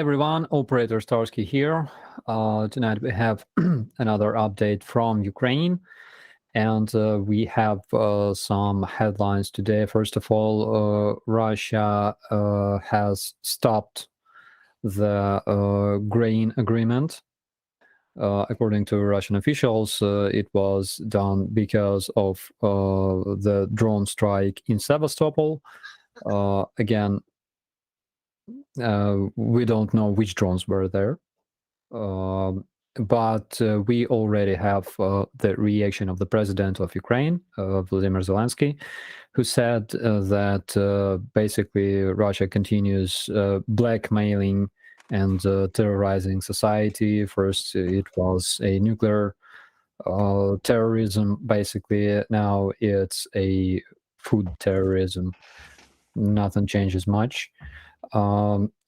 everyone, Operator Starsky here. Tonight we have another update from Ukraine, and we have some headlines today. First of all, Russia has stopped the grain agreement. According to Russian officials, it was done because of the drone strike in Sevastopol. Again, we don't know which drones were there, but we already have the reaction of the president of Ukraine, Vladimir Zelensky, who said that basically Russia continues blackmailing and terrorizing society. First, it was a nuclear terrorism, basically. Now it's a food terrorism. Nothing changes much.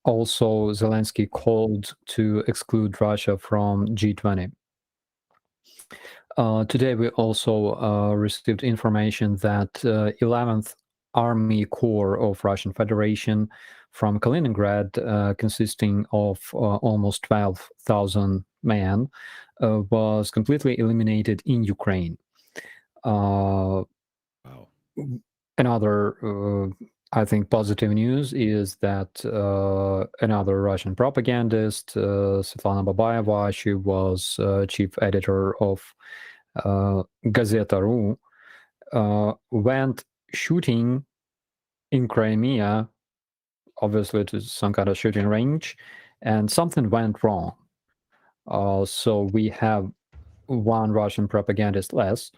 Also, Zelensky called to exclude Russia from G20. Today, we also received information that 11th Army Corps of Russian Federation from Kaliningrad, consisting of almost 12,000 men, was completely eliminated in Ukraine. Wow. Another I think positive news is that another Russian propagandist, Svetlana Babayeva, she was chief editor of Gazeta.ru, went shooting in Crimea, obviously to some kind of shooting range, and something went wrong. So we have one Russian propagandist less.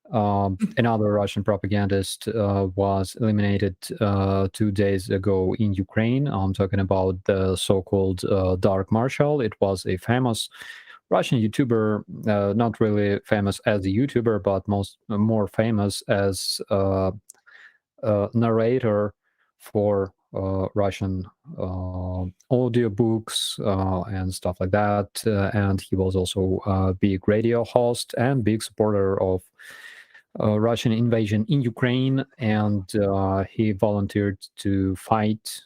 Another Russian propagandist was eliminated 2 days ago in Ukraine. I'm talking about the so-called Dark Marshal. It was a famous Russian YouTuber, not really famous as a YouTuber, but more famous as a narrator for Russian audiobooks and stuff like that. And he was also a big radio host and big supporter of Russian invasion in Ukraine, and he volunteered to fight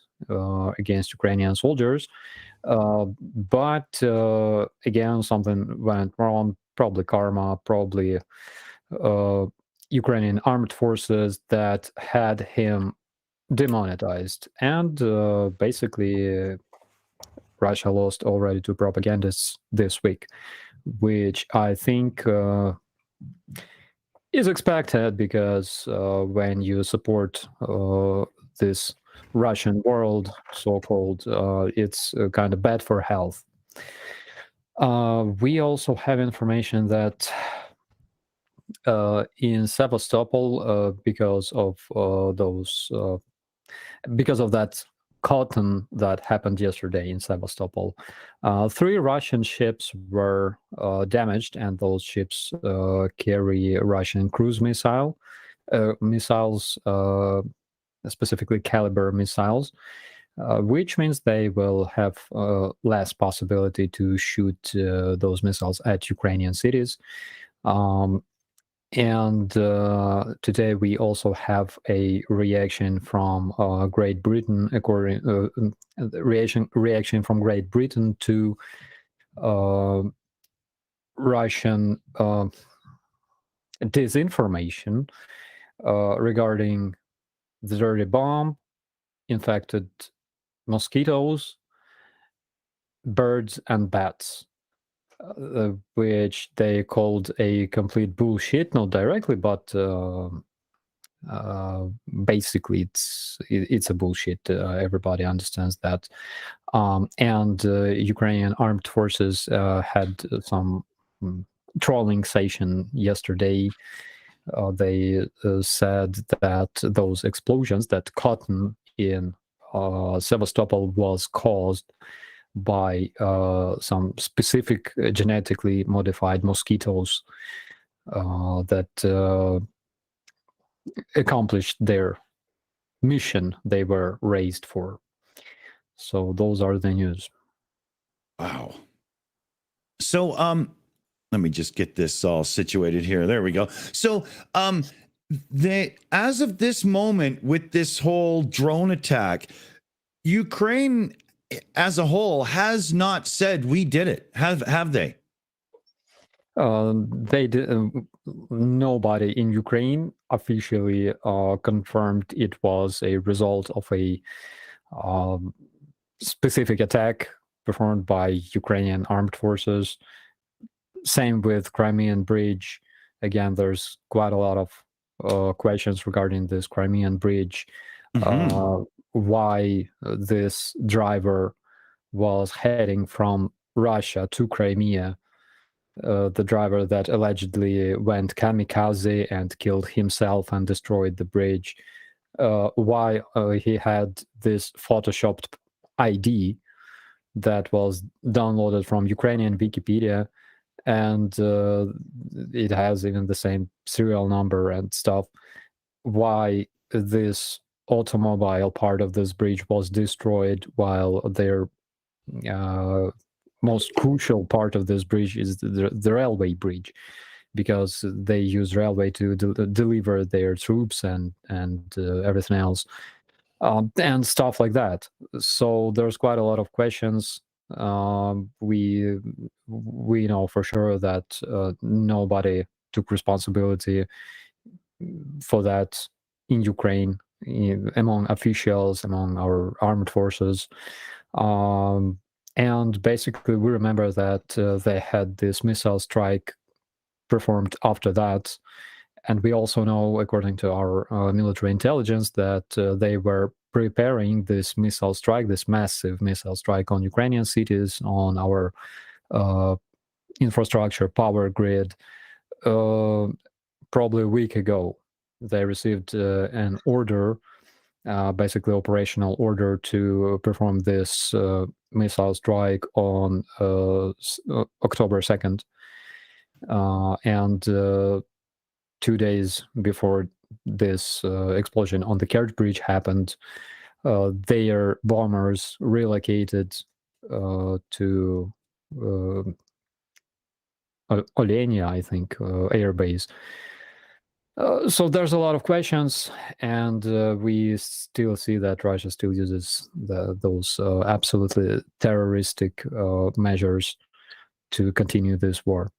against Ukrainian soldiers. But again, something went wrong, probably karma, probably Ukrainian armed forces that had him demonetized. And basically, Russia lost already 2 propagandists this week, which I think is expected, because when you support this Russian world, so-called, it's kind of bad for health. We also have information that in Sevastopol, because of that cotton that happened yesterday in Sevastopol, 3 Russian ships were damaged, and those ships carry Russian cruise missiles, specifically caliber missiles, which means they will have less possibility to shoot those missiles at Ukrainian cities. And today we also have a reaction from Great Britain, reaction from Great Britain to Russian disinformation regarding the dirty bomb, infected mosquitoes, birds, and bats. Which they called a complete bullshit, not directly, but basically it's a bullshit. Everybody understands that. And Ukrainian armed forces had some trolling session yesterday. They said that those explosions, that cotton in Sevastopol was caused by some specific genetically modified mosquitoes that accomplished their mission they were raised for. So those are the news. Wow. So let me just get this all situated here. There we go. So as of this moment, with this whole drone attack, Ukraine as a whole has not said we did it. Have they? They did. Nobody in Ukraine officially confirmed it was a result of a specific attack performed by Ukrainian armed forces. Same with Crimean Bridge. Again, there's quite a lot of questions regarding this Crimean Bridge. Why this driver was heading from Russia to Crimea. The driver that allegedly went kamikaze and killed himself and destroyed the bridge. Why he had this photoshopped ID that was downloaded from Ukrainian Wikipedia, and it has even the same serial number and stuff. Why this automobile part of this bridge was destroyed while their most crucial part of this bridge is the railway bridge, because they use railway to deliver their troops and everything else, and stuff like that. So there's quite a lot of questions. We know for sure that nobody took responsibility for that in Ukraine, among officials, among our armed forces. And basically, we remember that they had this missile strike performed after that. And we also know, according to our military intelligence, that they were preparing this missile strike, this massive missile strike on Ukrainian cities, on our infrastructure, power grid, probably a week ago. They received an order, basically operational order, to perform this missile strike on October 2nd. And 2 days before this explosion on the Kerch Bridge happened, their bombers relocated to Olenia, I think, air base. So there's a lot of questions, and we still see that Russia still uses those absolutely terroristic measures to continue this war.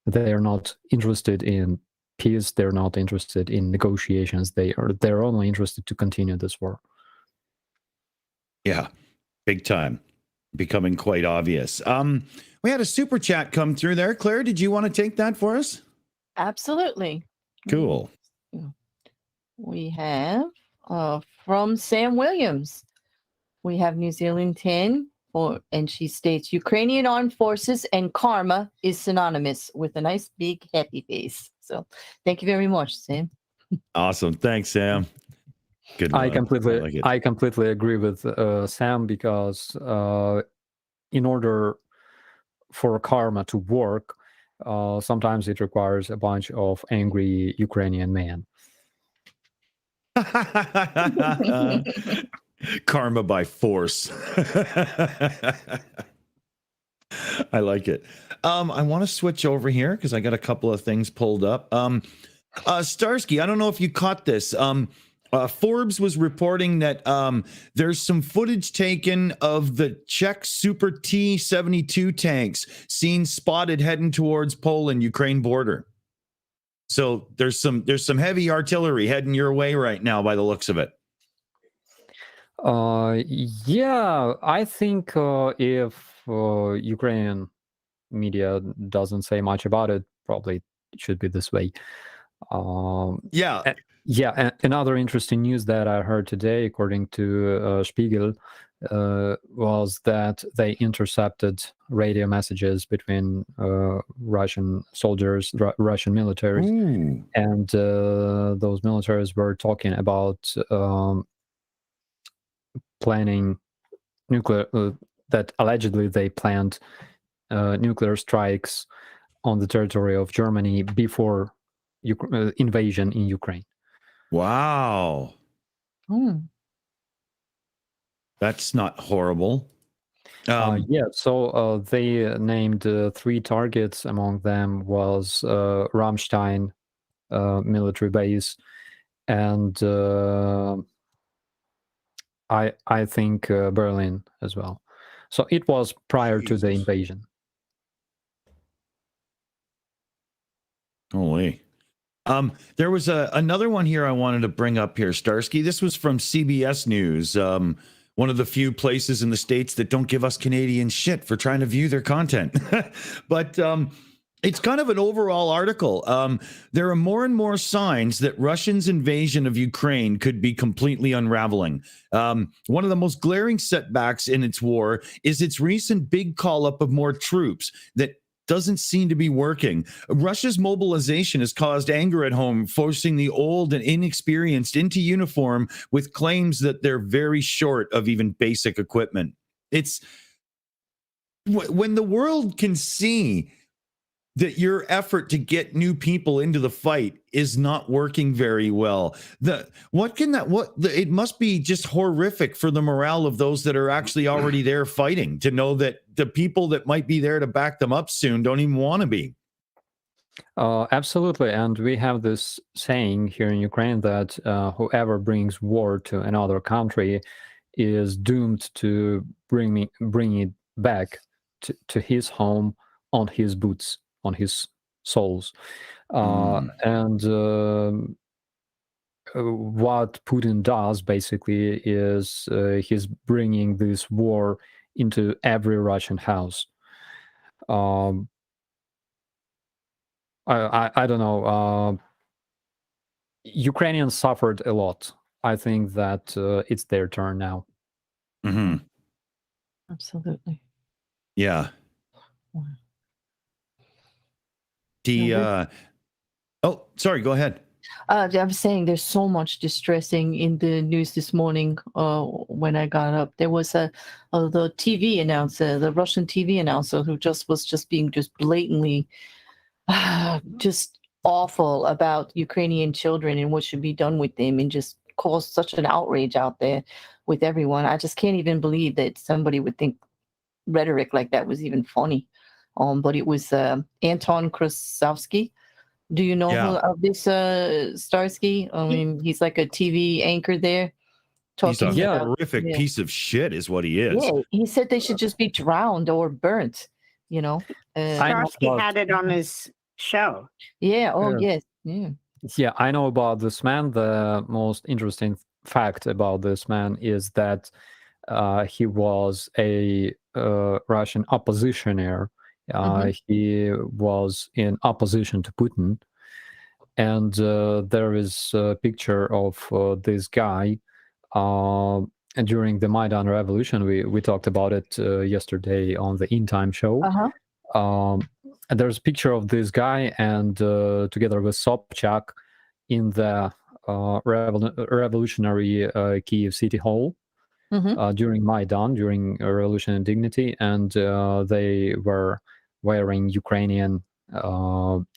They are not interested in peace. They're not interested in negotiations. They're only interested to continue this war. Yeah, big time. Becoming quite obvious. We had a super chat come through there. Claire, did you want to take that for us? Absolutely. Cool. We have from Sam Williams. We have New Zealand 10, and she states, Ukrainian armed forces and karma is synonymous, with a nice big happy face. So thank you very much, Sam. Awesome. Thanks, Sam. Good one. I completely agree with Sam, because in order for karma to work, sometimes it requires a bunch of angry Ukrainian men. Karma by force. I like it. I want to switch over here because I got a couple of things pulled up. Starsky, I don't know if you caught this. Forbes was reporting that there's some footage taken of the Czech Super T-72 tanks seen spotted heading towards Poland-Ukraine border. So there's some heavy artillery heading your way right now by the looks of it. Yeah, I think if Ukrainian media doesn't say much about it, probably it should be this way. Yeah. Yeah, another interesting news that I heard today, according to Spiegel, was that they intercepted radio messages between Russian soldiers, Russian militaries, and those militaries were talking about planning nuclear, that allegedly they planned nuclear strikes on the territory of Germany before invasion in Ukraine. Wow. That's not horrible. Yeah, so they named 3 targets. Among them was Ramstein military base, and I think Berlin as well. So it was prior to the Jesus. invasion. Holy. There was another one here I wanted to bring up here, Starsky. This was from CBS News, one of the few places in the States that don't give us Canadian shit for trying to view their content. But it's kind of an overall article. There are more and more signs that Russia's invasion of Ukraine could be completely unraveling. One of the most glaring setbacks in its war is its recent big call-up of more troops that doesn't seem to be working. Russia's mobilization has caused anger at home, forcing the old and inexperienced into uniform with claims that they're very short of even basic equipment. It's when the world can see that your effort to get new people into the fight is not working very well. It must be just horrific for the morale of those that are actually already there fighting, to know that the people that might be there to back them up soon don't even want to be. Absolutely. And we have this saying here in Ukraine that whoever brings war to another country is doomed to bring it back to his home on his boots, on his souls. And what Putin does basically is he's bringing this war into every Russian house. I don't know. Ukrainians suffered a lot. I think that it's their turn now. Mm-hmm. Absolutely. Yeah. Wow. Oh, sorry, go ahead. I was saying there's so much distressing in the news this morning. When I got up, there was the TV announcer, the Russian TV announcer, who was being blatantly just awful about Ukrainian children and what should be done with them, and just caused such an outrage out there with everyone. I just can't even believe that somebody would think rhetoric like that was even funny. But it was Anton Krasovsky. Do you know who of this Starsky? I mean, he's like a TV anchor there. He's a horrific piece of shit is what he is. Yeah, he said they should just be drowned or burnt, you know. Starsky had it on his show. Yeah, yes. Yeah. Yeah, I know about this man. The most interesting fact about this man is that he was a Russian oppositionaire. He was in opposition to Putin, and there is a picture of this guy during the Maidan Revolution. We talked about it yesterday on the In Time show. And there's a picture of this guy, and together with Sobchak in the revolutionary Kiev City Hall. During Maidan, during Revolution and Dignity, and they were wearing Ukrainian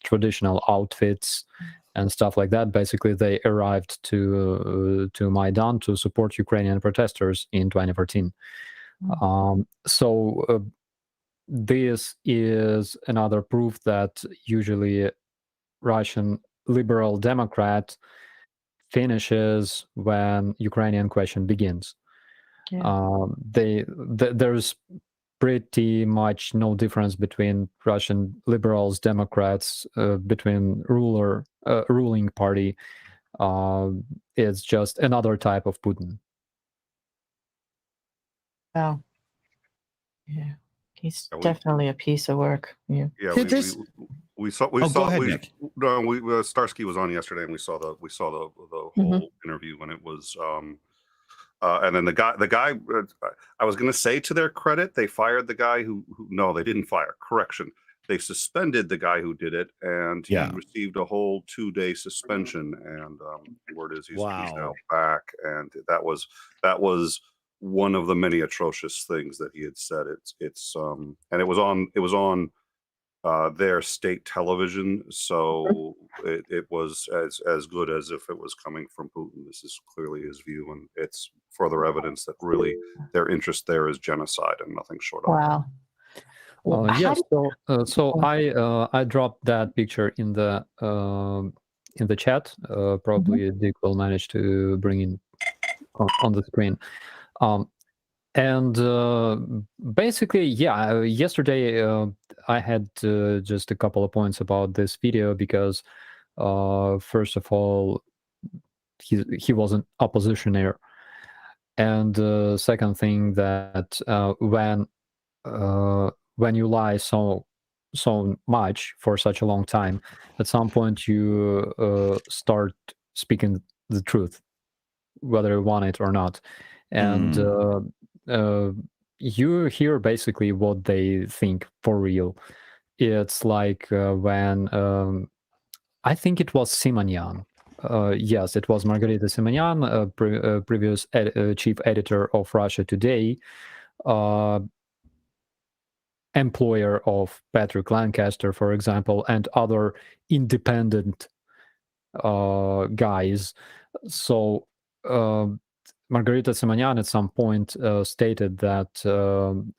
traditional outfits and stuff like that. Basically, they arrived to Maidan to support Ukrainian protesters in 2014. So this is another proof that usually Russian liberal Democrat finishes when Ukrainian question begins. There's pretty much no difference between Russian liberals, Democrats, between ruling party. It's just another type of Putin. Wow. Yeah, he's definitely a piece of work. Yeah. Yeah. We saw. Starsky was on yesterday, and we saw the whole interview when it was. And then the guy. I was going to say, to their credit, they fired the guy who. No, they didn't fire. Correction. They suspended the guy who did it, and he received a whole 2-day suspension. And word is he's now back. And that was one of the many atrocious things that he had said. And it was on their state television, so it was as good as if it was coming from Putin. This is clearly his view, and it's further evidence that really their interest there is genocide and nothing short of. Wow. Yes. So I dropped that picture in the chat. Probably Dick will manage to bring in on the screen. And basically, yeah, yesterday I had just a couple of points about this video because, first of all, he was an oppositioner, and second thing that when you lie so much for such a long time, at some point you start speaking the truth, whether you want it or not, and you hear basically what they think for real. It's like when I think it was Simonyan. Yes, it was Margarita Simonyan, previous chief editor of Russia Today, employer of Patrick Lancaster, for example, and other independent guys. So Margarita Simonyan at some point stated that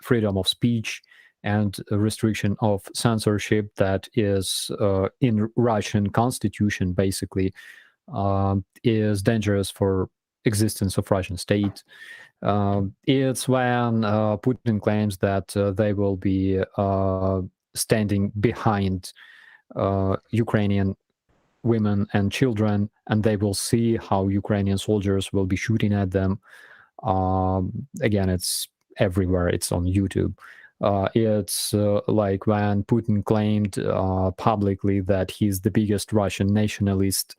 freedom of speech and restriction of censorship that is in Russian constitution basically is dangerous for existence of Russian state. It's when Putin claims that they will be standing behind Ukrainian women and children, and they will see how Ukrainian soldiers will be shooting at them. Again, it's everywhere. It's on YouTube. It's like when Putin claimed publicly that he's the biggest Russian nationalist.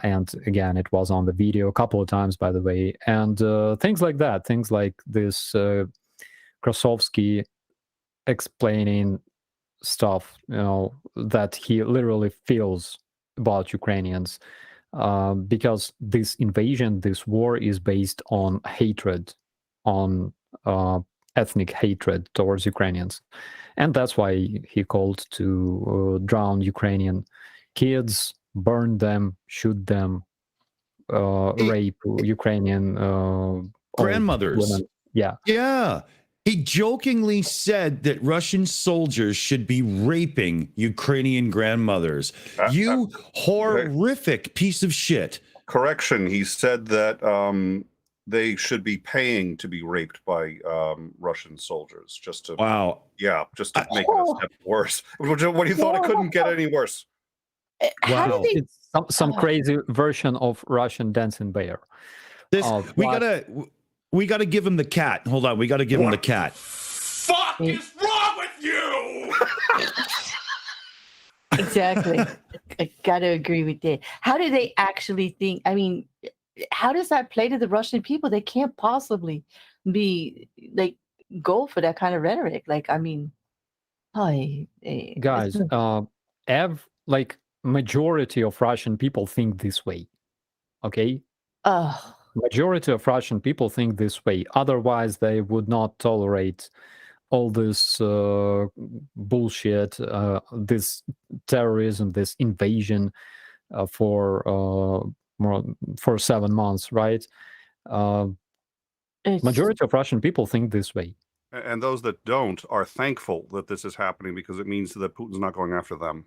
And again, it was on the video a couple of times, by the way. And things like that, things like this Krasovsky explaining stuff, that he literally feels about Ukrainians, because this invasion, this war is based on hatred, on ethnic hatred towards Ukrainians. And that's why he called to drown Ukrainian kids, burn them, shoot them, rape Ukrainian grandmothers. women. Yeah. Yeah. He jokingly said that Russian soldiers should be raping Ukrainian grandmothers. You horrific piece of shit. Correction. He said that they should be paying to be raped by Russian soldiers. Just to just to make it a step worse. What you thought it couldn't get any worse? Wow. It's some crazy version of Russian dancing bear. We gotta give him the cat. Hold on, we gotta give him the cat. Fuck is wrong with you? Exactly. I gotta agree with that. How do they actually think? I mean, how does that play to the Russian people? They can't possibly be like go for that kind of rhetoric. Like, I mean, guys, like majority of Russian people think this way. Okay. Majority of Russian people think this way. Otherwise, they would not tolerate all this bullshit, this terrorism, this invasion for 7 months, right? Majority of Russian people think this way. And those that don't are thankful that this is happening because it means that Putin's not going after them.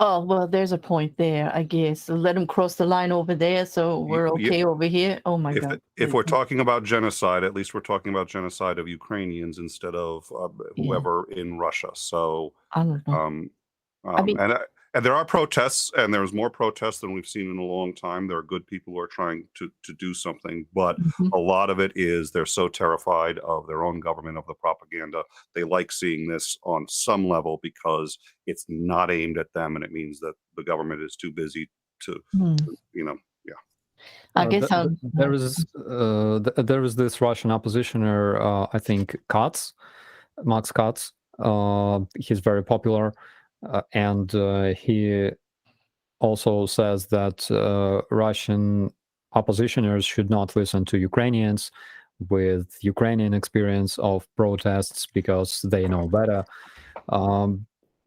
Oh, well, there's a point there, I guess. Let them cross the line over there, so we're okay over here. Oh, my God. If we're talking about genocide, at least we're talking about genocide of Ukrainians instead of whoever in Russia. So, I don't know. And there are protests, and there's more protests than we've seen in a long time. There are good people who are trying to do something, but a lot of it is they're so terrified of their own government, of the propaganda. They like seeing this on some level because it's not aimed at them, and it means that the government is too busy to, I guess there is this Russian oppositioner, I think Max Katz. He's very popular. And he also says that Russian oppositioners should not listen to Ukrainians with Ukrainian experience of protests because they know better.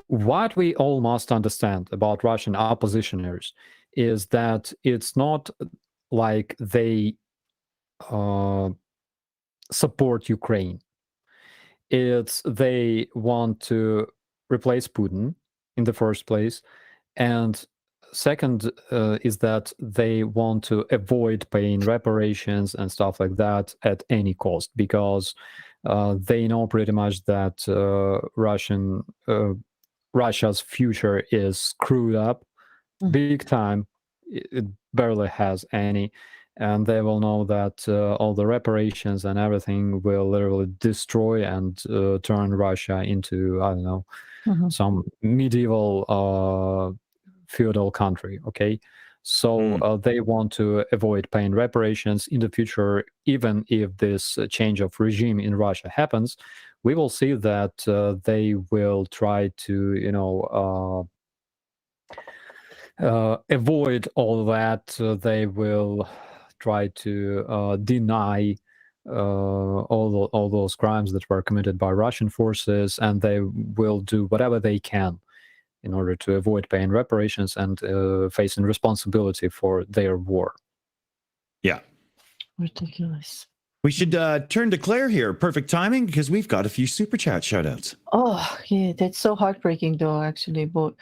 What we all must understand about Russian oppositioners is that it's not like they support Ukraine. It's they want to replace Putin in the first place, and second is that they want to avoid paying reparations and stuff like that at any cost, because they know pretty much that Russia's future is screwed up big time. It barely has any, and they will know that all the reparations and everything will literally destroy and turn Russia into, I don't know, some medieval feudal country. Okay, so they want to avoid paying reparations in the future. Even if this change of regime in Russia happens, we will see that they will try to, you know, avoid all that. They will try to deny all those crimes that were committed by Russian forces, and they will do whatever they can in order to avoid paying reparations and facing responsibility for their war. Yeah. Ridiculous. We should turn to Claire here. Perfect timing, because we've got a few super chat shoutouts. Oh, yeah, that's so heartbreaking, though, actually. But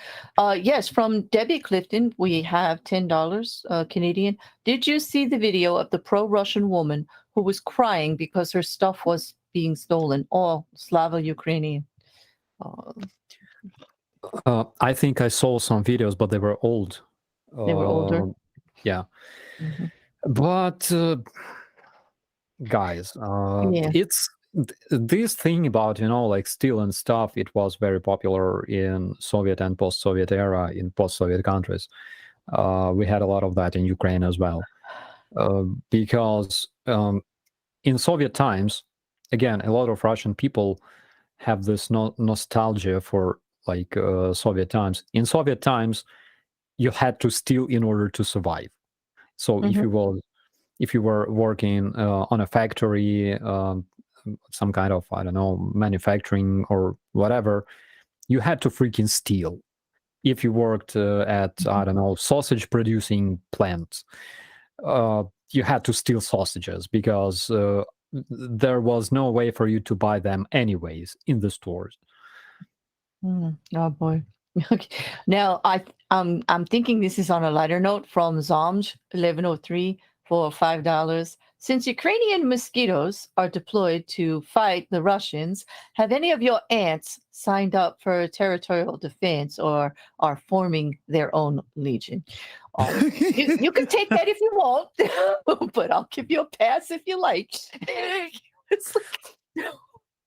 yes, from Debbie Clifton, we have $10 Canadian. Did you see the video of the pro-Russian woman who was crying because her stuff was being stolen? Oh, Slava Ukrainian. I think I saw some videos, but they were old. They were older? Yeah. But guys, it's this thing about, you know, like stealing stuff. It was very popular in Soviet and post-Soviet era, in post-Soviet countries. We had a lot of that in Ukraine as well, because in Soviet times, again, a lot of Russian people have this nostalgia for like Soviet times. In Soviet times, you had to steal in order to survive. So if you were working on a factory, some kind of, I don't know, manufacturing or whatever, you had to freaking steal. If you worked at, I don't know, sausage producing plants, you had to steal sausages, because there was no way for you to buy them anyways in the stores. Oh boy. Okay. Now I'm thinking this is on a lighter note from Zomj 1103 for $5. Since Ukrainian mosquitoes are deployed to fight the Russians, have any of your aunts signed up for territorial defense or are forming their own legion? You can take that if you want, but I'll give you a pass if you like. It's like,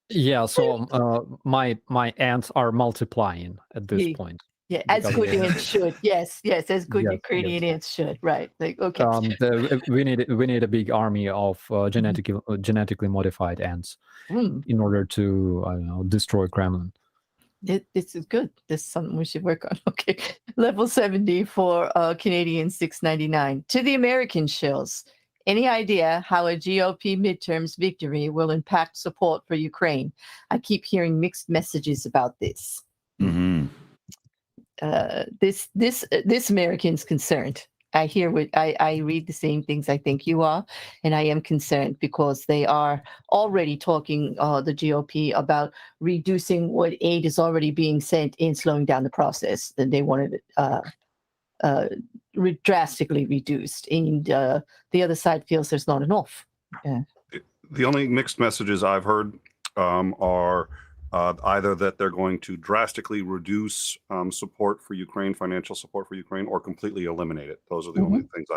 yeah, so my aunts are multiplying at this point. Yeah, as good ants should. Yes, as good Ukrainian ants should. Right. Like, okay. We need a big army of genetically modified ants in order to, I don't know, destroy Kremlin. This is good. This is something we should work on. Okay. Level 70 for Canadian $6.99. To the American Shills, any idea how a GOP midterms victory will impact support for Ukraine? I keep hearing mixed messages about this. This American's concerned. I read the same things I think you are, and I am concerned because they are already talking, the GOP, about reducing what aid is already being sent and slowing down the process. That they wanted drastically reduced, and the other side feels there's not enough. Yeah. The only mixed messages I've heard are either that they're going to drastically reduce support for Ukraine, financial support for Ukraine, or completely eliminate it. Those are the only things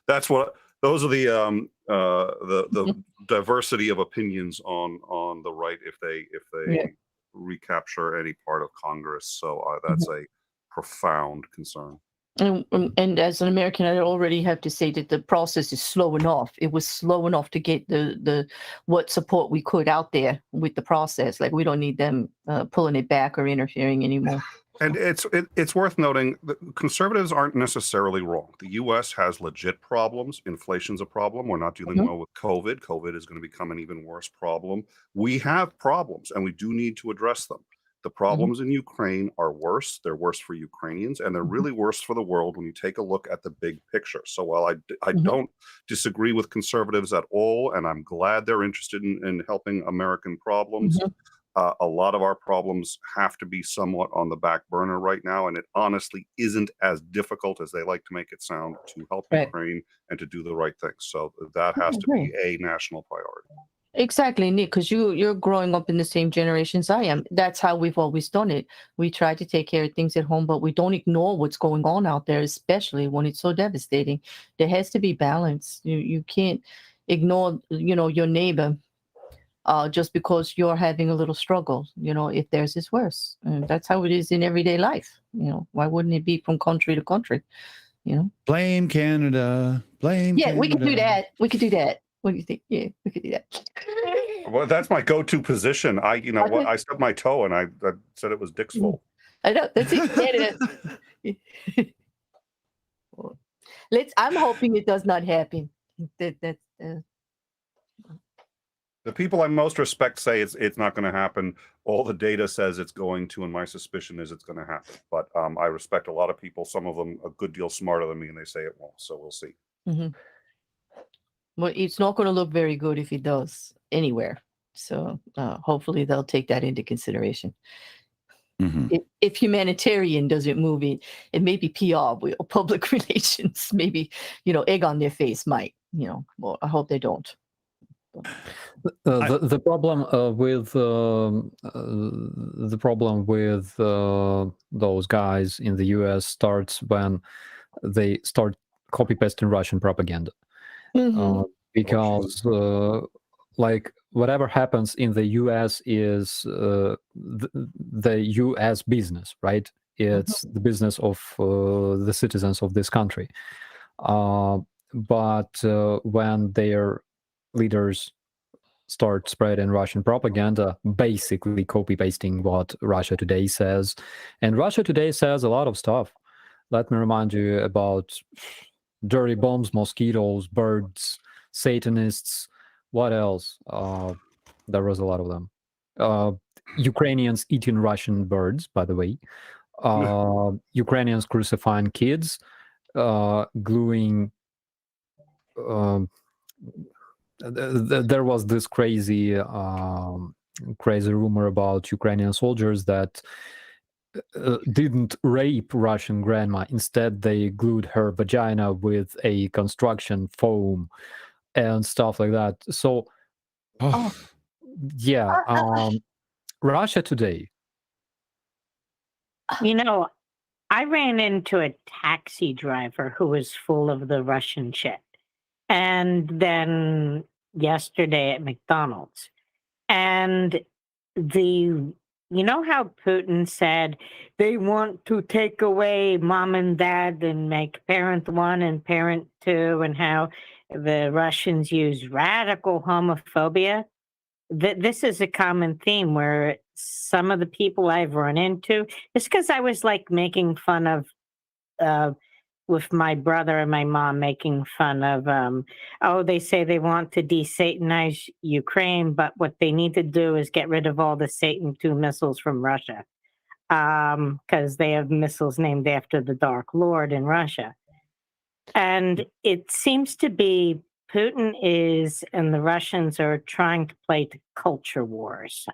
that's what those are the diversity of opinions on the right if they recapture any part of Congress. So that's a profound concern. And as an American, I already have to say that the process is slow enough. It was slow enough to get the what support we could out there with the process. Like, we don't need them pulling it back or interfering anymore. And it's worth noting that conservatives aren't necessarily wrong. The U.S. has legit problems. Inflation's a problem. We're not dealing well with COVID. COVID is going to become an even worse problem. We have problems, and we do need to address them. The problems in Ukraine are worse. They're worse for Ukrainians, and they're really worse for the world when you take a look at the big picture. So while I don't disagree with conservatives at all, and I'm glad they're interested in helping American problems, A lot of our problems have to be somewhat on the back burner right now, and it honestly isn't as difficult as they like to make it sound to help Right. Ukraine and to do the right things. So that has to be a national priority. Exactly, Nick, because you're growing up in the same generation as I am. That's how we've always done it. We try to take care of things at home, but we don't ignore what's going on out there, especially when it's so devastating. There has to be balance. You can't ignore, your neighbor just because you're having a little struggle. If theirs is worse. And that's how it is in everyday life. Why wouldn't it be from country to country? Blame Canada. Blame Yeah, Canada. we could do that. We could do that. What do you think? Yeah, we could do that. Well, that's my go-to position. I stubbed my toe and I said it was Dick's fault. I know. That's it. I'm hoping it does not happen. The people I most respect say it's not going to happen. All the data says it's going to, and my suspicion is it's going to happen. But I respect a lot of people. Some of them a good deal smarter than me, and they say it won't. So we'll see. Mm-hmm. Well, it's not going to look very good if it does anywhere. So hopefully they'll take that into consideration. Mm-hmm. If humanitarian doesn't move it, it may be PR, public relations, maybe, egg on their face might, well, I hope they don't. The problem with those guys in the US starts when they start copy pasting Russian propaganda. Mm-hmm. Because like whatever happens in the US is the US business, right? It's the business of the citizens of this country. But when their leaders start spreading Russian propaganda, basically copy-pasting what Russia Today says. And Russia Today says a lot of stuff. Let me remind you about dirty bombs, mosquitoes, birds, Satanists. What else? There was a lot of them. Ukrainians eating Russian birds, by the way. Ukrainians crucifying kids, gluing... there was this crazy rumor about Ukrainian soldiers that didn't rape Russian grandma. Instead, they glued her vagina with a construction foam and stuff like that. So, yeah, Russia Today. I ran into a taxi driver who was full of the Russian shit. And then yesterday at McDonald's. And how Putin said they want to take away mom and dad and make parent 1 and parent 2, and how the Russians use radical homophobia? This is a common theme where some of the people I've run into, it's because I was like making fun of with my brother and my mom, making fun of, they say they want to de-Satanize Ukraine, but what they need to do is get rid of all the Satan II missiles from Russia, because they have missiles named after the Dark Lord in Russia. And it seems to be Putin and the Russians are trying to play to culture wars.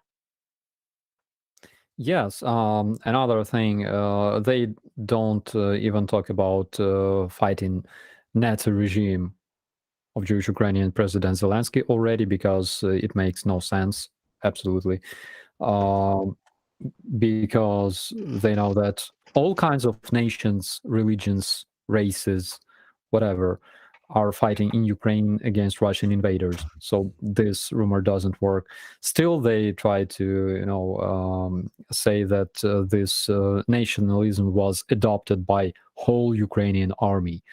Yes, another thing, they don't even talk about fighting Nazi regime of Jewish Ukrainian President Zelensky already, because it makes no sense, absolutely. Because they know that all kinds of nations, religions, races, whatever, are fighting in Ukraine against Russian invaders. So this rumor doesn't work. Still, they try to, say that this nationalism was adopted by whole Ukrainian army.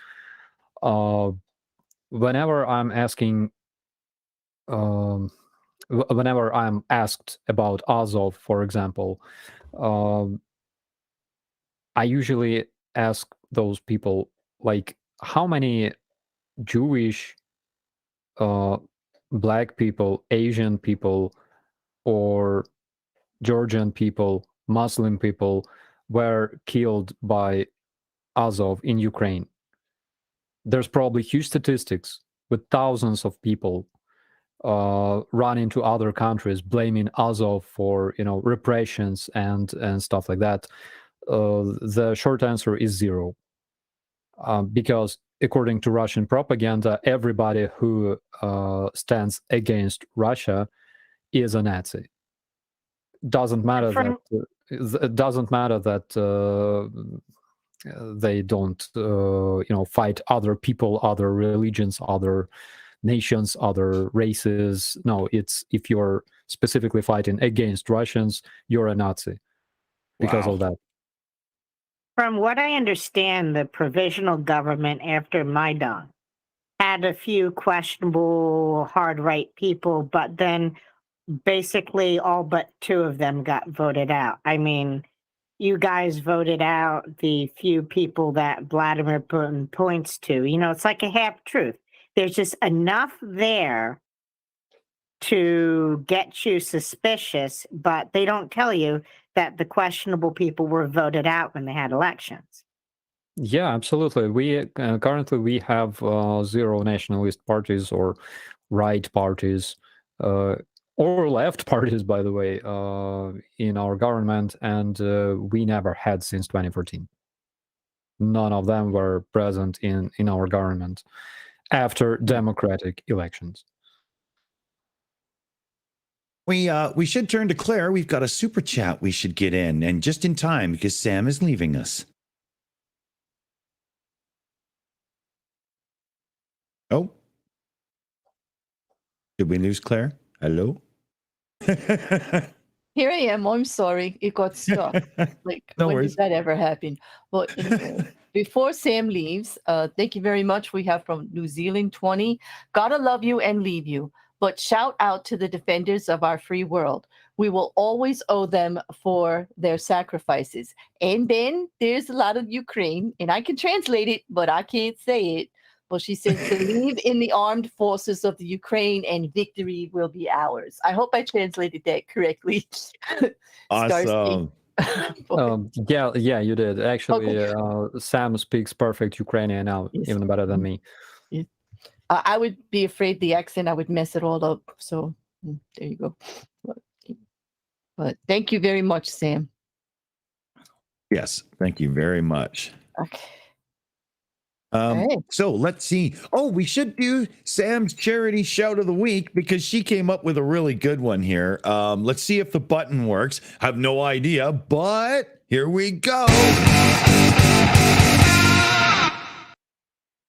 Whenever I'm asked about Azov, for example, I usually ask those people, like, how many Jewish, Black people, Asian people, or Georgian people, Muslim people were killed by Azov in Ukraine? There's probably huge statistics with thousands of people, run into other countries blaming Azov for repressions and stuff like that, the short answer is zero. Because according to Russian propaganda, everybody who stands against Russia is a Nazi. Doesn't matter that it doesn't matter that they don't fight other people, other religions, other nations, other races. No, it's if you're specifically fighting against Russians, you're a Nazi because of that. From what I understand, the provisional government after Maidan had a few questionable hard right people, but then basically all but 2 of them got voted out. I mean, you guys voted out the few people that Vladimir Putin points to. It's like a half truth. There's just enough there to get you suspicious, but they don't tell you that the questionable people were voted out when they had elections. Yeah, absolutely. We currently we have 0 nationalist parties or right parties or left parties, by the way, in our government, and we never had since 2014. None of them were present in our government after democratic elections. We should turn to Claire. We've got a super chat we should get in, and just in time because Sam is leaving us. Oh, did we lose Claire? Hello? Here I am. I'm sorry. It got stuck. Like, No when worries. did that ever happen? Well, anyway, before Sam leaves, thank you very much. We have from New Zealand 20. Gotta love you and leave you. But shout out to the defenders of our free world. We will always owe them for their sacrifices. And then there's a lot of Ukraine, and I can translate it, but I can't say it. Well, she says, believe in the armed forces of the Ukraine and victory will be ours. I hope I translated that correctly. Awesome. Yeah, you did. Actually, Sam speaks perfect Ukrainian now, Yes. even better than me. I would be afraid the accent, I would mess it all up. So there you go. But thank you very much, Sam. Yes, thank you very much. Okay. So let's see. Oh, we should do Sam's charity shout of the week because she came up with a really good one here. Let's see if the button works. I have no idea, but here we go.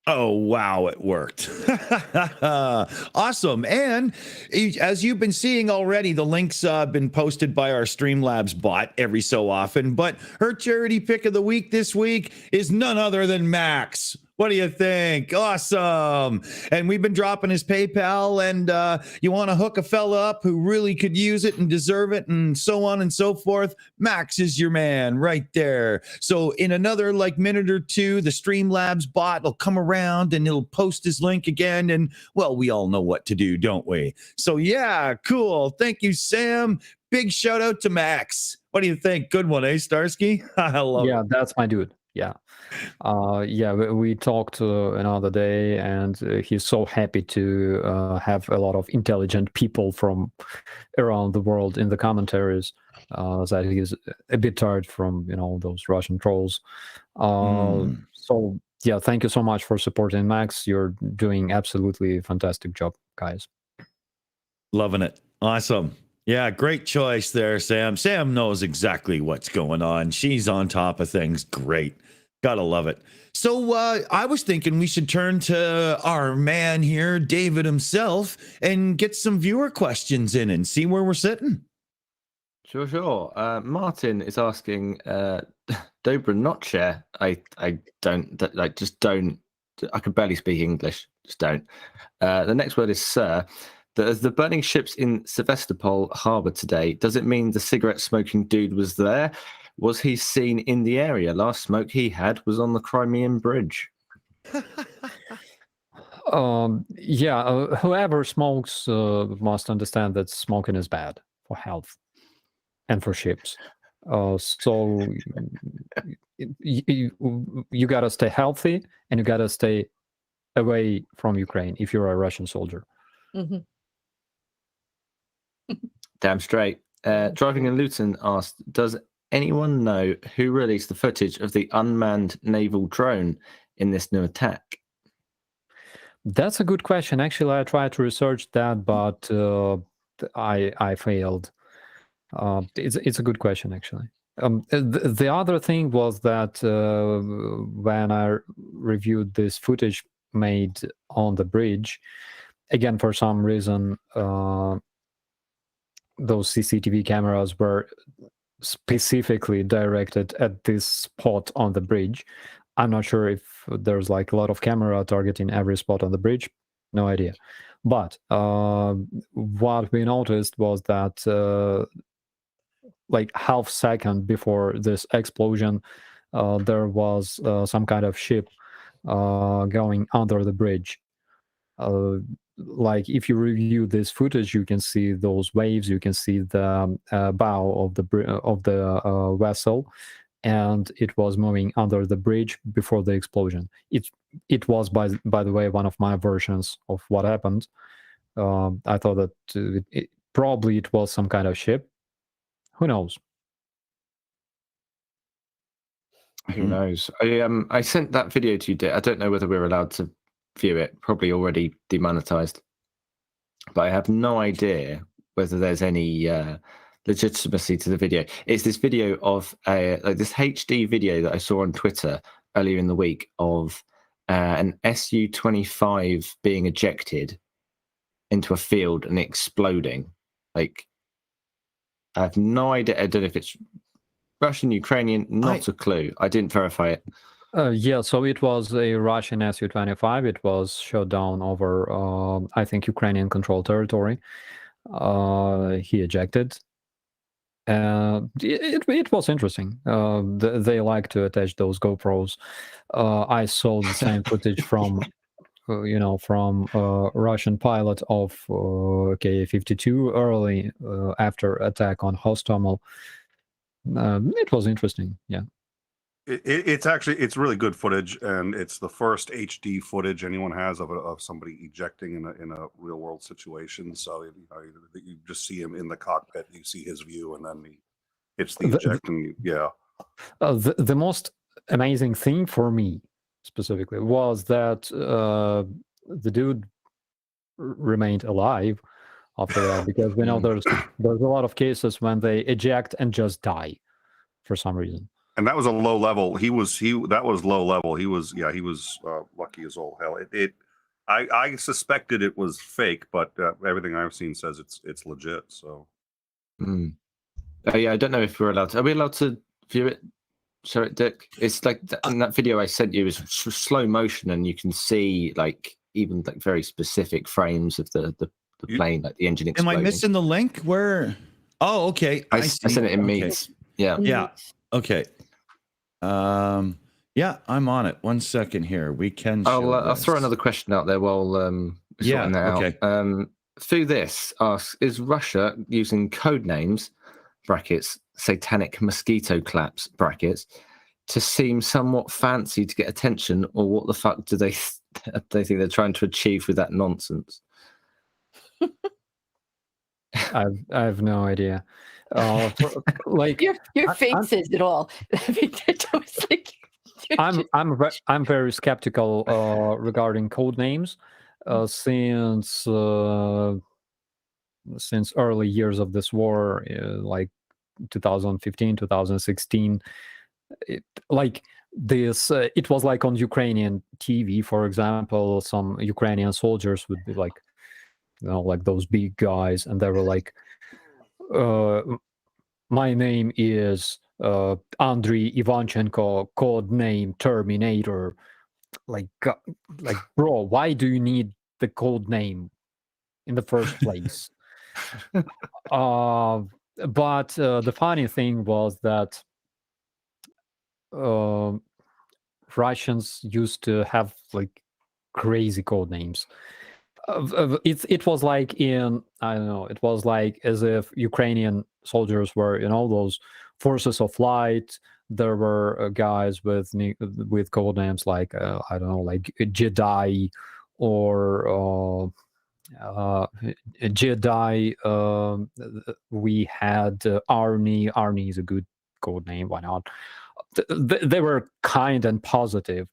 Oh, wow, it worked. Awesome. And as you've been seeing already, the links have been posted by our Streamlabs bot every so often. But her charity pick of the week this week is none other than Max. What do you think? Awesome. And we've been dropping his PayPal, and you want to hook a fella up who really could use it and deserve it and so on and so forth. Max is your man right there. So in another minute or two, the Streamlabs bot will come around and it'll post his link again. And well, we all know what to do, don't we? So yeah, cool. Thank you, Sam. Big shout out to Max. What do you think? Good one, eh, Starsky? I love it. Yeah, that's my dude. Yeah. We talked another day, and he's so happy to have a lot of intelligent people from around the world in the commentaries, that he's a bit tired from those Russian trolls. So yeah, thank you so much for supporting Max. You're doing absolutely fantastic job, guys. Loving it. Awesome. Yeah, great choice there, Sam. Sam knows exactly what's going on. She's on top of things. Great. Gotta love it. So I was thinking we should turn to our man here, David himself, and get some viewer questions in and see where we're sitting. Sure. Martin is asking, Dobra not share. I don't, just don't. I can barely speak English. Just don't. The next word is sir. As the burning ships in Sevastopol harbor today, does it mean the cigarette smoking dude was there? Was he seen in the area? Last smoke he had was on the Crimean Bridge. Whoever smokes must understand that smoking is bad for health and for ships. So you gotta stay healthy, and you gotta stay away from Ukraine if you're a Russian soldier. Mm-hmm. Damn straight. Driving in Luton asked, does anyone know who released the footage of the unmanned naval drone in this new attack? That's a good question. Actually, I tried to research that, but I failed. It's a good question, actually. The other thing was that when I reviewed this footage made on the bridge, again, for some reason, those CCTV cameras were specifically directed at this spot on the bridge. I'm not sure if there's like a lot of camera targeting every spot on the bridge. No idea. But what we noticed was that like half second before this explosion, there was some kind of ship going under the bridge. Like if you review this footage, you can see those waves. You can see the bow of the vessel, and it was moving under the bridge before the explosion. It was by the way one of my versions of what happened. I thought that probably it was some kind of ship. Who knows? Who knows? I sent that video to you, Dick. I don't know whether we're allowed to view it. Probably already demonetized. But I have no idea whether there's any legitimacy to the video. It's this video of like this HD video that I saw on Twitter earlier in the week of an Su-25 being ejected into a field and exploding. Like, I have no idea. I don't know if it's Russian, Ukrainian, not a clue. I didn't verify it. Yeah, so it was a Russian Su-25. It was shot down over, I think, Ukrainian controlled territory. He ejected. It was interesting. They like to attach those GoPros. I saw the same footage from, from Russian pilot of Ka-52 early after attack on Hostomel. It was interesting, yeah. It's really good footage, and it's the first HD footage anyone has of somebody ejecting in a real world situation. So you just see him in the cockpit, you see his view, and then it's the ejecting. Yeah. The most amazing thing for me specifically was that the dude remained alive after that, because we know there's a lot of cases when they eject and just die for some reason. And that was a low level. That was low level. He was lucky as all hell. I suspected it was fake, but everything I've seen says it's legit. So, yeah, I don't know if we're allowed to. Are we allowed to view it? Show it, Dick. It's like in that video I sent you is slow motion, and you can see like even like very specific frames of the plane, like the engine exploding. Am I missing the link? Where? Oh, okay. I sent it in Meets. Yeah. Yeah. Okay. Yeah, I'm on it. 1 second here. We can. I'll throw another question out there while sorting that okay. out. Through this asks, is Russia using code names (brackets satanic mosquito claps) (brackets) to seem somewhat fancy to get attention, or what the fuck do they think they're trying to achieve with that nonsense? I have no idea. Like your face says it all. I mean, was like, I'm very skeptical regarding code names since early years of this war, like 2015, 2016. It was like on Ukrainian TV, for example. Some Ukrainian soldiers would be like, like those big guys, and they were like, my name is Andriy Ivanchenko, code name Terminator. Like, bro, why do you need the code name in the first place? But the funny thing was that Russians used to have like crazy code names. It was like it was like as if Ukrainian soldiers were those forces of light. There were guys with code names like like Jedi, or Jedi. We had Arnie. Arnie is a good code name. Why not? They were kind and positive.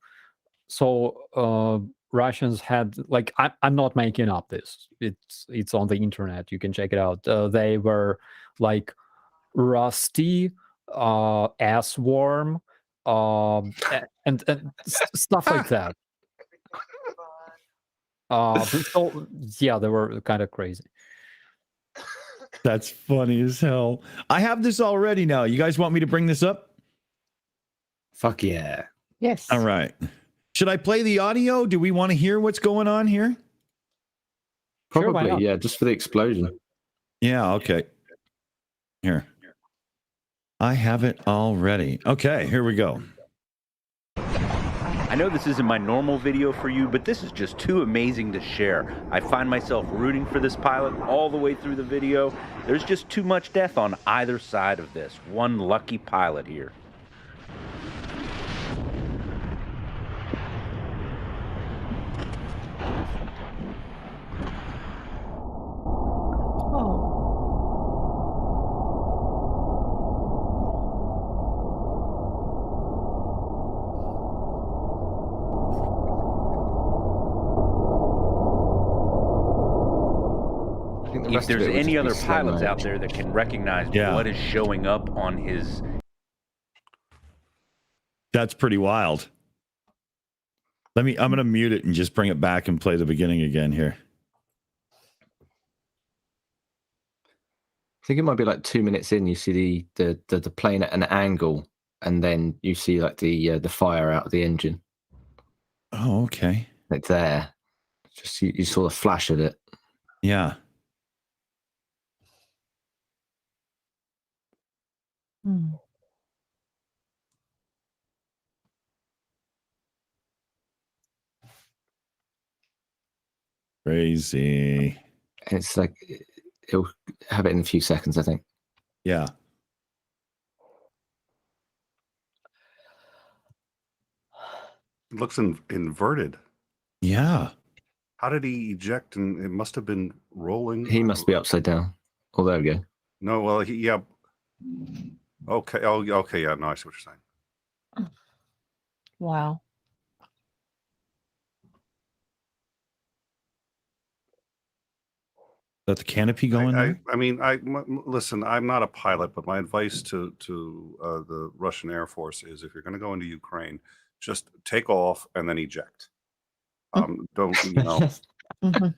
So Russians had, like, I'm not making up this. It's on the internet. You can check it out. They were like Rusty, Assworm, and stuff like that. So yeah, they were kind of crazy. That's funny as hell. I have this already now. You guys want me to bring this up? Fuck yeah. Yes. All right. Should I play the audio? Do we want to hear what's going on here? Sure, why Probably, not? yeah, just for the explosion. Yeah, okay. Here. I have it already. Okay, here we go. I know this isn't my normal video for you, but this is just too amazing to share. I find myself rooting for this pilot all the way through the video. There's just too much death on either side of this. One lucky pilot here. Oh. I think the If rest of there's it would any just be other slow pilots mo. out there that can recognize Yeah. what is showing up on his... That's pretty wild. I'm going to mute it and just bring it back and play the beginning again here. I think it might be like 2 minutes in. You see the plane at an angle, and then you see like the fire out of the engine. Oh, okay. It's there. Just you saw the flash of it. Yeah. Hmm. Crazy. And it's like it'll have it in a few seconds, I think. Yeah. It looks inverted. Yeah. How did he eject? And it must have been rolling. He must be upside down. Oh, there we go. No, well, yeah. Okay. Oh, okay. Yeah. No, I see what you're saying. Wow. Is that the canopy going there? I mean, listen. I'm not a pilot, but my advice to the Russian Air Force is, if you're going to go into Ukraine, just take off and then eject. Don't Mhm.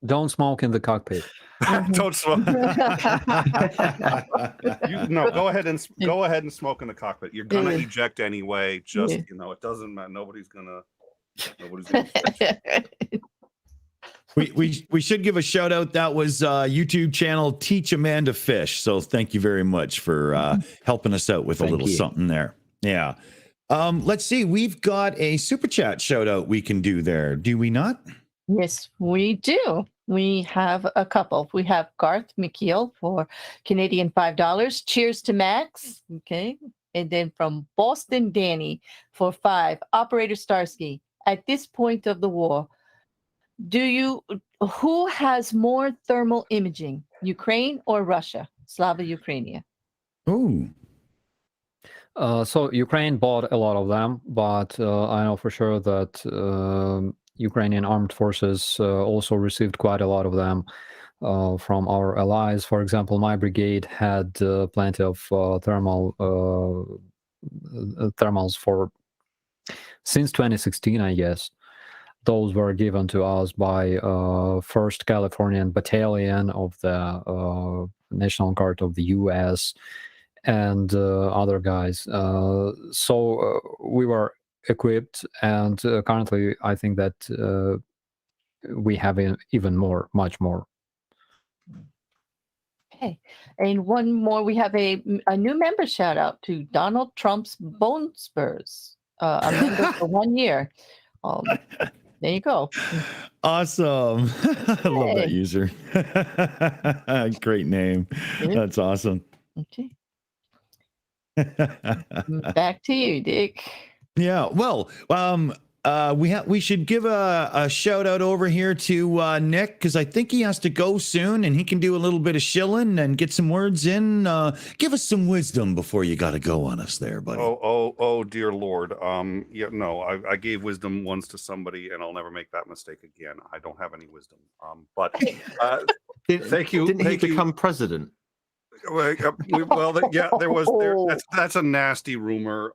Don't smoke in the cockpit. don't smoke. No, go ahead and smoke in the cockpit. You're gonna Yeah. eject anyway. Just Yeah. it doesn't matter. Nobody's gonna. We should give a shout out. That was YouTube channel Teach a Man to Fish. So thank you very much for helping us out with a Thank little you. something there. Yeah. Let's see. We've got a super chat shout out we can do there. Do we not? Yes, we do. We have a couple. We have Garth McKeel for Canadian $5. Cheers to Max. Okay. And then from Boston Danny for $5. Operator Starsky. At this point of the war, who has more thermal imaging, Ukraine or Russia? Slava Ukrainia. Oh, So Ukraine bought a lot of them, but I know for sure that Ukrainian armed forces also received quite a lot of them from our allies. For example, my brigade had plenty of thermals for since 2016, I guess. Those were given to us by 1st Californian Battalion of the National Guard of the U.S. and other guys. So we were equipped, and currently I think that we have even more, much more. Okay. And one more, we have a new member shout out to Donald Trump's Bone Spurs, a member for 1 year. There you go. awesome. I love that Hey. user. Great name. Yeah. That's awesome. Okay. Back to you, Dick. Yeah, well, we should give a shout out over here to Nick, because I think he has to go soon, and he can do a little bit of shilling and get some words in. Give us some wisdom before you got to go on us there, buddy. Oh, dear Lord. Yeah, no, I gave wisdom once to somebody, and I'll never make that mistake again. I don't have any wisdom. But thank you. Didn't he become president? Yeah, there was. That's a nasty rumor.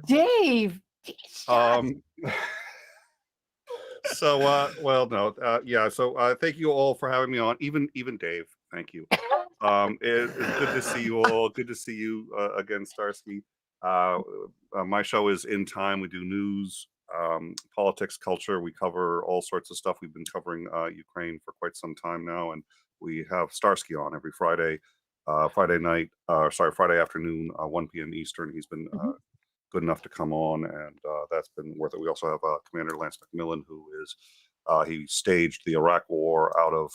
Dave. So yeah. So thank you all for having me on. Even Dave, thank you. It's good to see you all. Good to see you again, Starsky. My show is In Time. We do news, politics, culture. We cover all sorts of stuff. We've been covering Ukraine for quite some time now, and we have Starsky on every Friday afternoon, 1 p.m. Eastern. He's been good enough to come on, and that's been worth it. We also have Commander Lance McMillan, who is he staged the Iraq War out of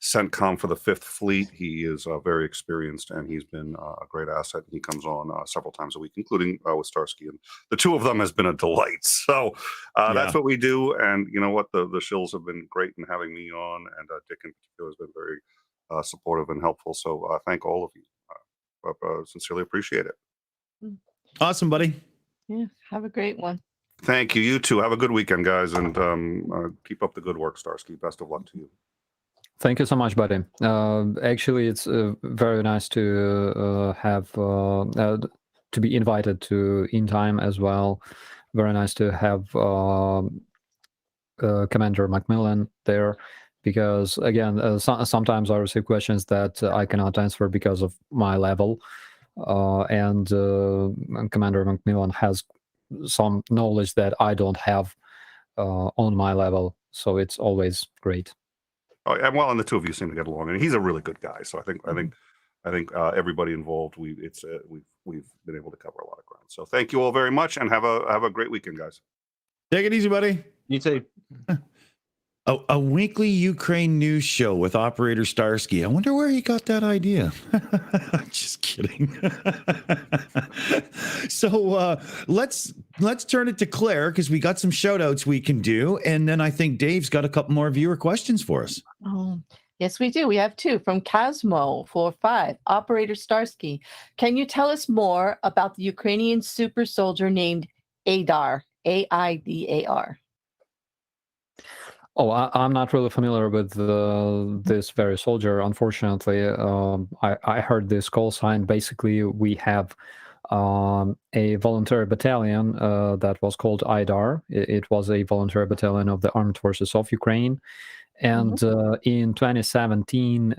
CENTCOM for the 5th Fleet. He is very experienced, and he's been a great asset. He comes on several times a week, including with Starsky, and the two of them has been a delight. So that's what we do. And you know what, the Shills have been great in having me on, and Dick in particular has been very supportive and helpful. So thank all of you. Sincerely appreciate it. Awesome, buddy. Yeah, have a great one. Thank you. You too. Have a good weekend, guys, and keep up the good work, Starsky. Best of luck to you. Thank you so much, buddy. Actually, it's very nice to have to be invited to In Time as well. Very nice to have Commander Macmillan there, because again, sometimes I receive questions that I cannot answer because of my level, and Commander Macmillan has some knowledge that I don't have on my level, so it's always great. Oh, and well, and the two of you seem to get along, and he's a really good guy. So I think everybody involved, we've been able to cover a lot of ground. So thank you all very much, and have a great weekend, guys. Take it easy, buddy. You too. A weekly Ukraine news show with Operator Starsky. I wonder where he got that idea. Just kidding. So let's turn it to Claire, because we got some shout outs we can do. And then I think Dave's got a couple more viewer questions for us. Oh, yes, we do. We have two from Casmo 45. Operator Starsky, can you tell us more about the Ukrainian super soldier named Aidar? AIDAR. Oh, I'm not really familiar with this very soldier, unfortunately. I heard this call sign. Basically, we have a voluntary battalion that was called IDAR. It was a voluntary battalion of the Armed Forces of Ukraine. And in 2017,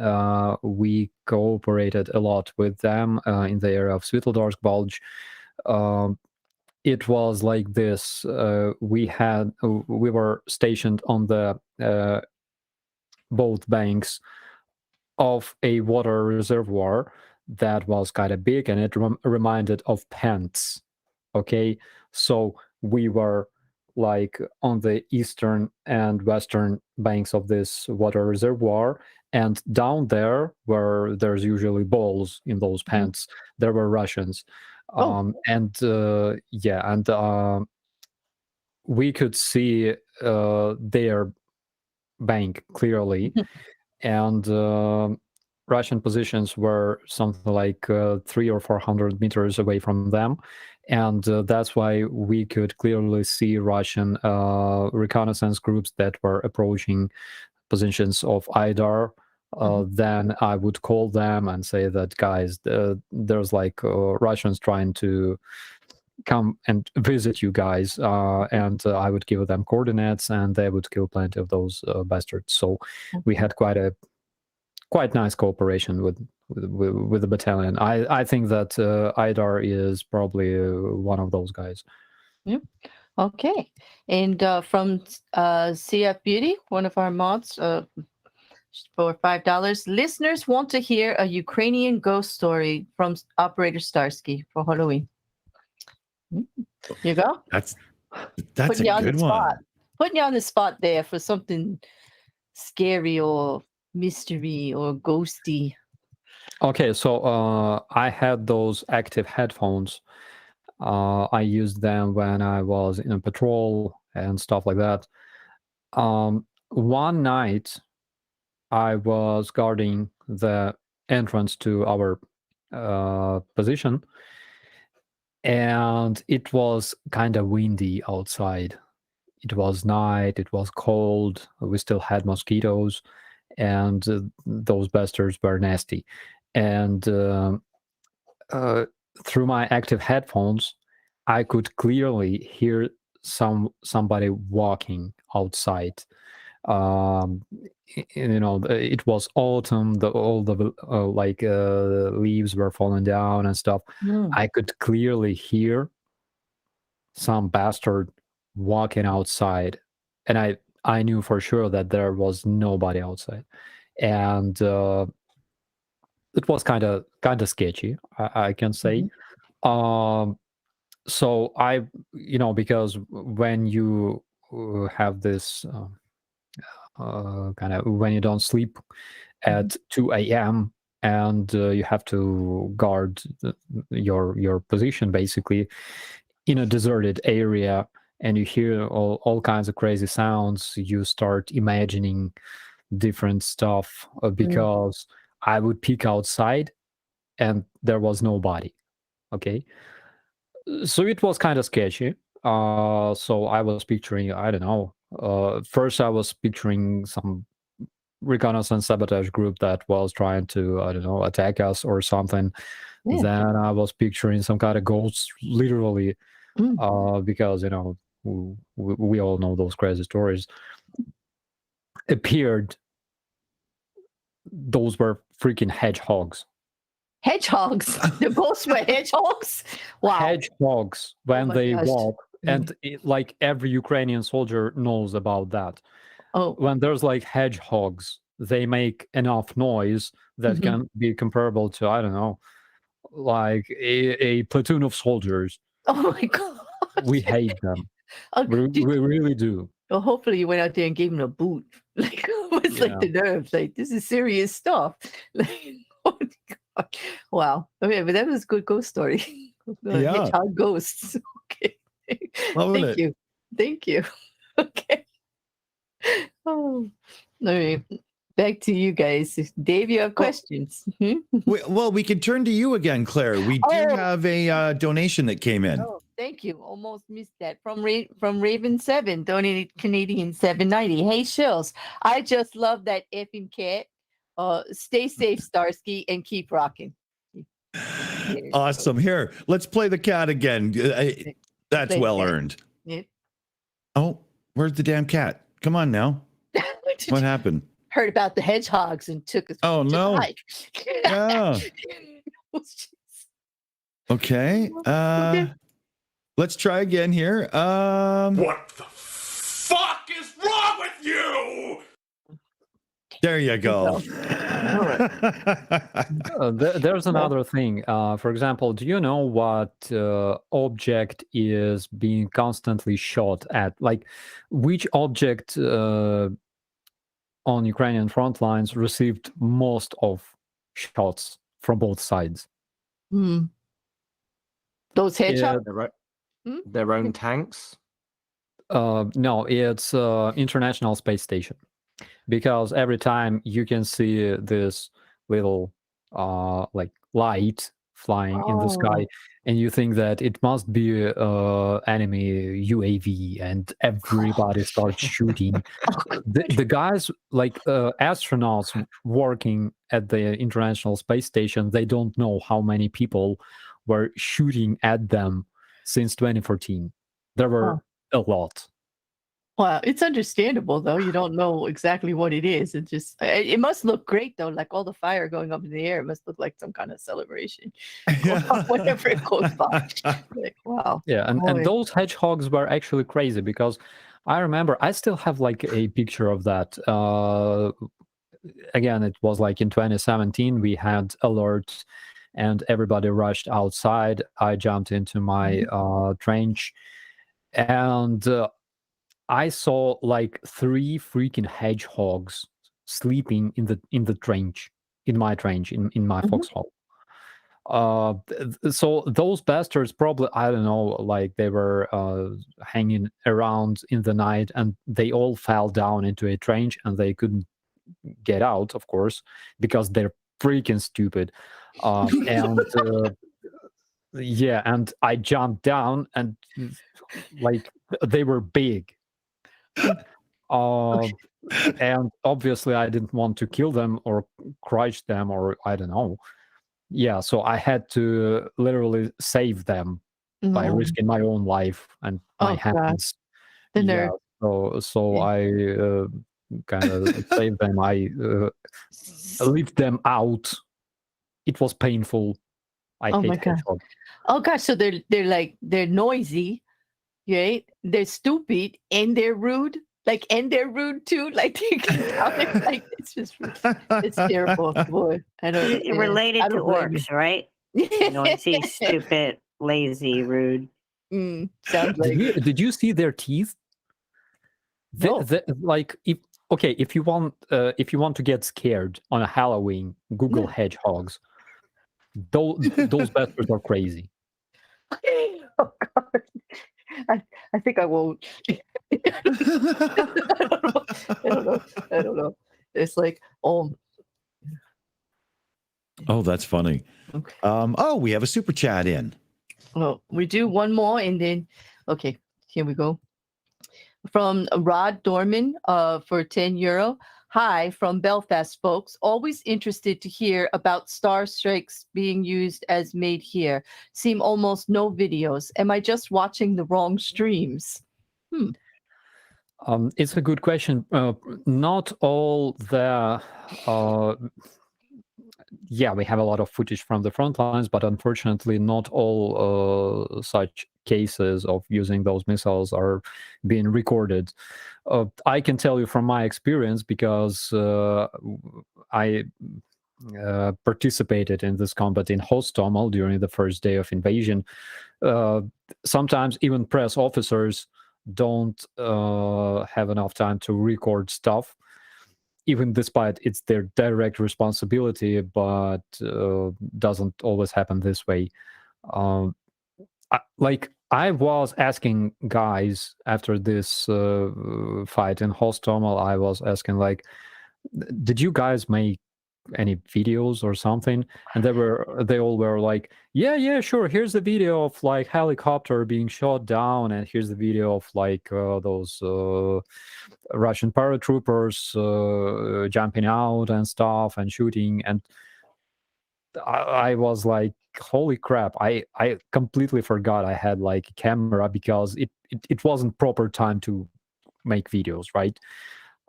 we cooperated a lot with them in the area of Svitlodarsk Bulge. It was like this. We were stationed on the both banks of a water reservoir that was kind of big, and it reminded of pants. Okay, so we were like on the eastern and western banks of this water reservoir, and down there, where there's usually balls in those pants, there were Russians. We could see their bank clearly, and Russian positions were something like 300 or 400 meters away from them, and that's why we could clearly see Russian reconnaissance groups that were approaching positions of IDAR. Then I would call them and say that, guys, there's like Russians trying to come and visit you guys, and I would give them coordinates, and they would kill plenty of those bastards. So we had quite nice cooperation with the battalion. I think that IDAR is probably one of those guys. Yep. Okay. And from CF Beauty, one of our mods, for $5, listeners want to hear a Ukrainian ghost story from Operator Starsky for Halloween. Here you go. That's Putting a good one. Putting you on the spot there for something scary or mystery or ghosty. Okay, so I had those active headphones I used them when I was in a patrol and stuff like that. One night, I was guarding the entrance to our position, and it was kind of windy outside. It was night, it was cold, we still had mosquitoes, and those bastards were nasty. And through my active headphones, I could clearly hear somebody walking outside. It was autumn. All the leaves were falling down and stuff. I could clearly hear some bastard walking outside, and I knew for sure that there was nobody outside, and it was kind of sketchy, I can say. So I, because when you have this kind of, when you don't sleep at 2 a.m. and you have to guard your position basically in a deserted area, and you hear all kinds of crazy sounds, you start imagining different stuff, because I would peek outside and there was nobody. Okay, so it was kind of sketchy. So I was picturing, I don't know, first I was picturing some reconnaissance sabotage group that was trying to, I don't know, attack us or something. Then I was picturing some kind of ghosts, literally, because we all know those crazy stories. Appeared, those were freaking hedgehogs. Hedgehogs? The ghosts were hedgehogs? Wow. Hedgehogs, when they gosh. walk, and like every Ukrainian soldier knows about that. Oh, When there's like hedgehogs, they make enough noise that can be comparable to, I don't know, like a platoon of soldiers. oh my God. We hate them. We really do. Well, hopefully you went out there and gave him a boot. Like, what's like the nerves? Like, this is serious stuff. Like, oh my God. Wow. Okay, but that was a good ghost story. Hedgehog ghosts. Okay. Thank you. Okay. Oh, all right. Back to you guys. Dave, you have questions? Well, we can turn to you again, Claire. We do have a donation that came in. Oh, thank you. Almost missed that. From Raven 7, donated Canadian $7.90. Hey, Shills, I just love that effing cat. Stay safe, Starsky, and keep rocking. Awesome. Here, let's play the cat again. That's well earned. Yeah. Oh, where's the damn cat? Come on now. What happened? Heard about the hedgehogs and took us. Oh no. Hike. Yeah. Okay. Let's try again here. What the fuck is wrong with you? There you go. There's another thing. For example, do you know what object is being constantly shot at? Like, which object on Ukrainian front lines received most of shots from both sides? Those hedgehogs? Their own tanks? No, it's International Space Station. Because every time you can see this little like light flying in the sky, and you think that it must be enemy UAV, and everybody starts shooting. The guys, like astronauts working at the International Space Station, they don't know how many people were shooting at them since 2014. There were a lot. Well, it's understandable though. You don't know exactly what it is. It must look great though, like all the fire going up in the air. It must look like some kind of celebration. Whenever it goes by. Like, wow. Yeah, and those hedgehogs were actually crazy, because I remember I still have like a picture of that. Again, it was like in 2017, we had alerts and everybody rushed outside. I jumped into my trench, and I saw like 3 freaking hedgehogs sleeping in the trench, in my trench, in my foxhole. So those bastards probably, I don't know, like they were hanging around in the night and they all fell down into a trench and they couldn't get out, of course, because they're freaking stupid. And yeah, and I jumped down and like they were big. And obviously I didn't want to kill them or crush them or I don't know. Yeah, so I had to literally save them by No. risking my own life and my Oh, God. hands. The Yeah, nerve. so Yeah. I kind of saved them. I lift them out. It was painful. I Oh hate my God. hedgehog. Oh gosh, so they're noisy, right? They're stupid and they're rude. And they're rude too. Like they can like it's just it's terrible, boy. I don't Related I to don't blame orcs, right? Noisy, stupid, lazy, rude. Sounds like Did you see their teeth? No. Like if you want to get scared on a Halloween, Google hedgehogs. Those bastards are crazy. Oh God. I think I won't. I don't know. It's like, Oh, that's funny. Okay. Oh, we have a super chat in. Well, we do one more and then, okay, here we go. From Rod Dorman for €10. Hi, from Belfast, folks. Always interested to hear about Star Strikes being used as made here. Seem almost no videos. Am I just watching the wrong streams? It's a good question. Not all the yeah, we have a lot of footage from the front lines, but unfortunately not all such cases of using those missiles are being recorded. I can tell you from my experience because I participated in this combat in Hostomel during the first day of invasion. Sometimes even press officers don't have enough time to record stuff, even despite it's their direct responsibility, but doesn't always happen this way. I was asking guys after this fight in Hostomel, I was asking like, did you guys make any videos or something? And they all were like, yeah, sure, here's the video of like helicopter being shot down, and here's the video of like those Russian paratroopers jumping out and stuff and shooting. And I was like, holy crap, I completely forgot I had like a camera, because it wasn't proper time to make videos, right?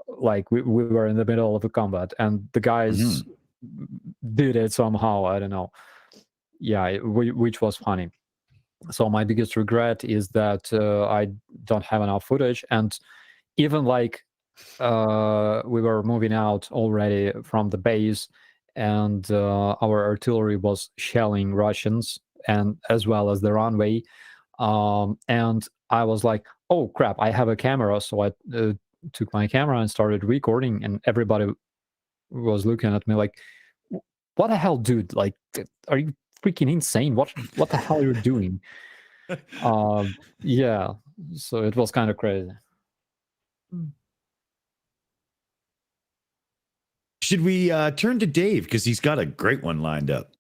Like we were in the middle of a combat and the guys did it somehow, I don't know. Yeah, which was funny. So my biggest regret is that I don't have enough footage. And even like we were moving out already from the base, and our artillery was shelling Russians and as well as the runway. And I was like, oh crap, I have a camera. So I took my camera and started recording, and everybody was looking at me like, what the hell, dude? Like, are you freaking insane? What the hell are you doing? Yeah, so it was kind of crazy. Should we turn to Dave, because he's got a great one lined up?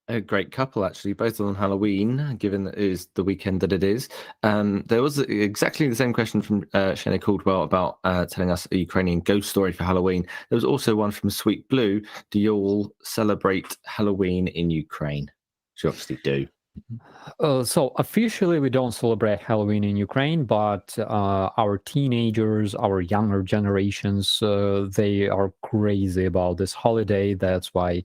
A great couple, actually, both on Halloween, given that it is the weekend that it is. There was exactly the same question from Shane Caldwell about telling us a Ukrainian ghost story for Halloween. There was also one from Sweet Blue. Do you all celebrate Halloween in Ukraine? Which you obviously do. So officially we don't celebrate Halloween in Ukraine, but our teenagers, our younger generations, they are crazy about this holiday. That's why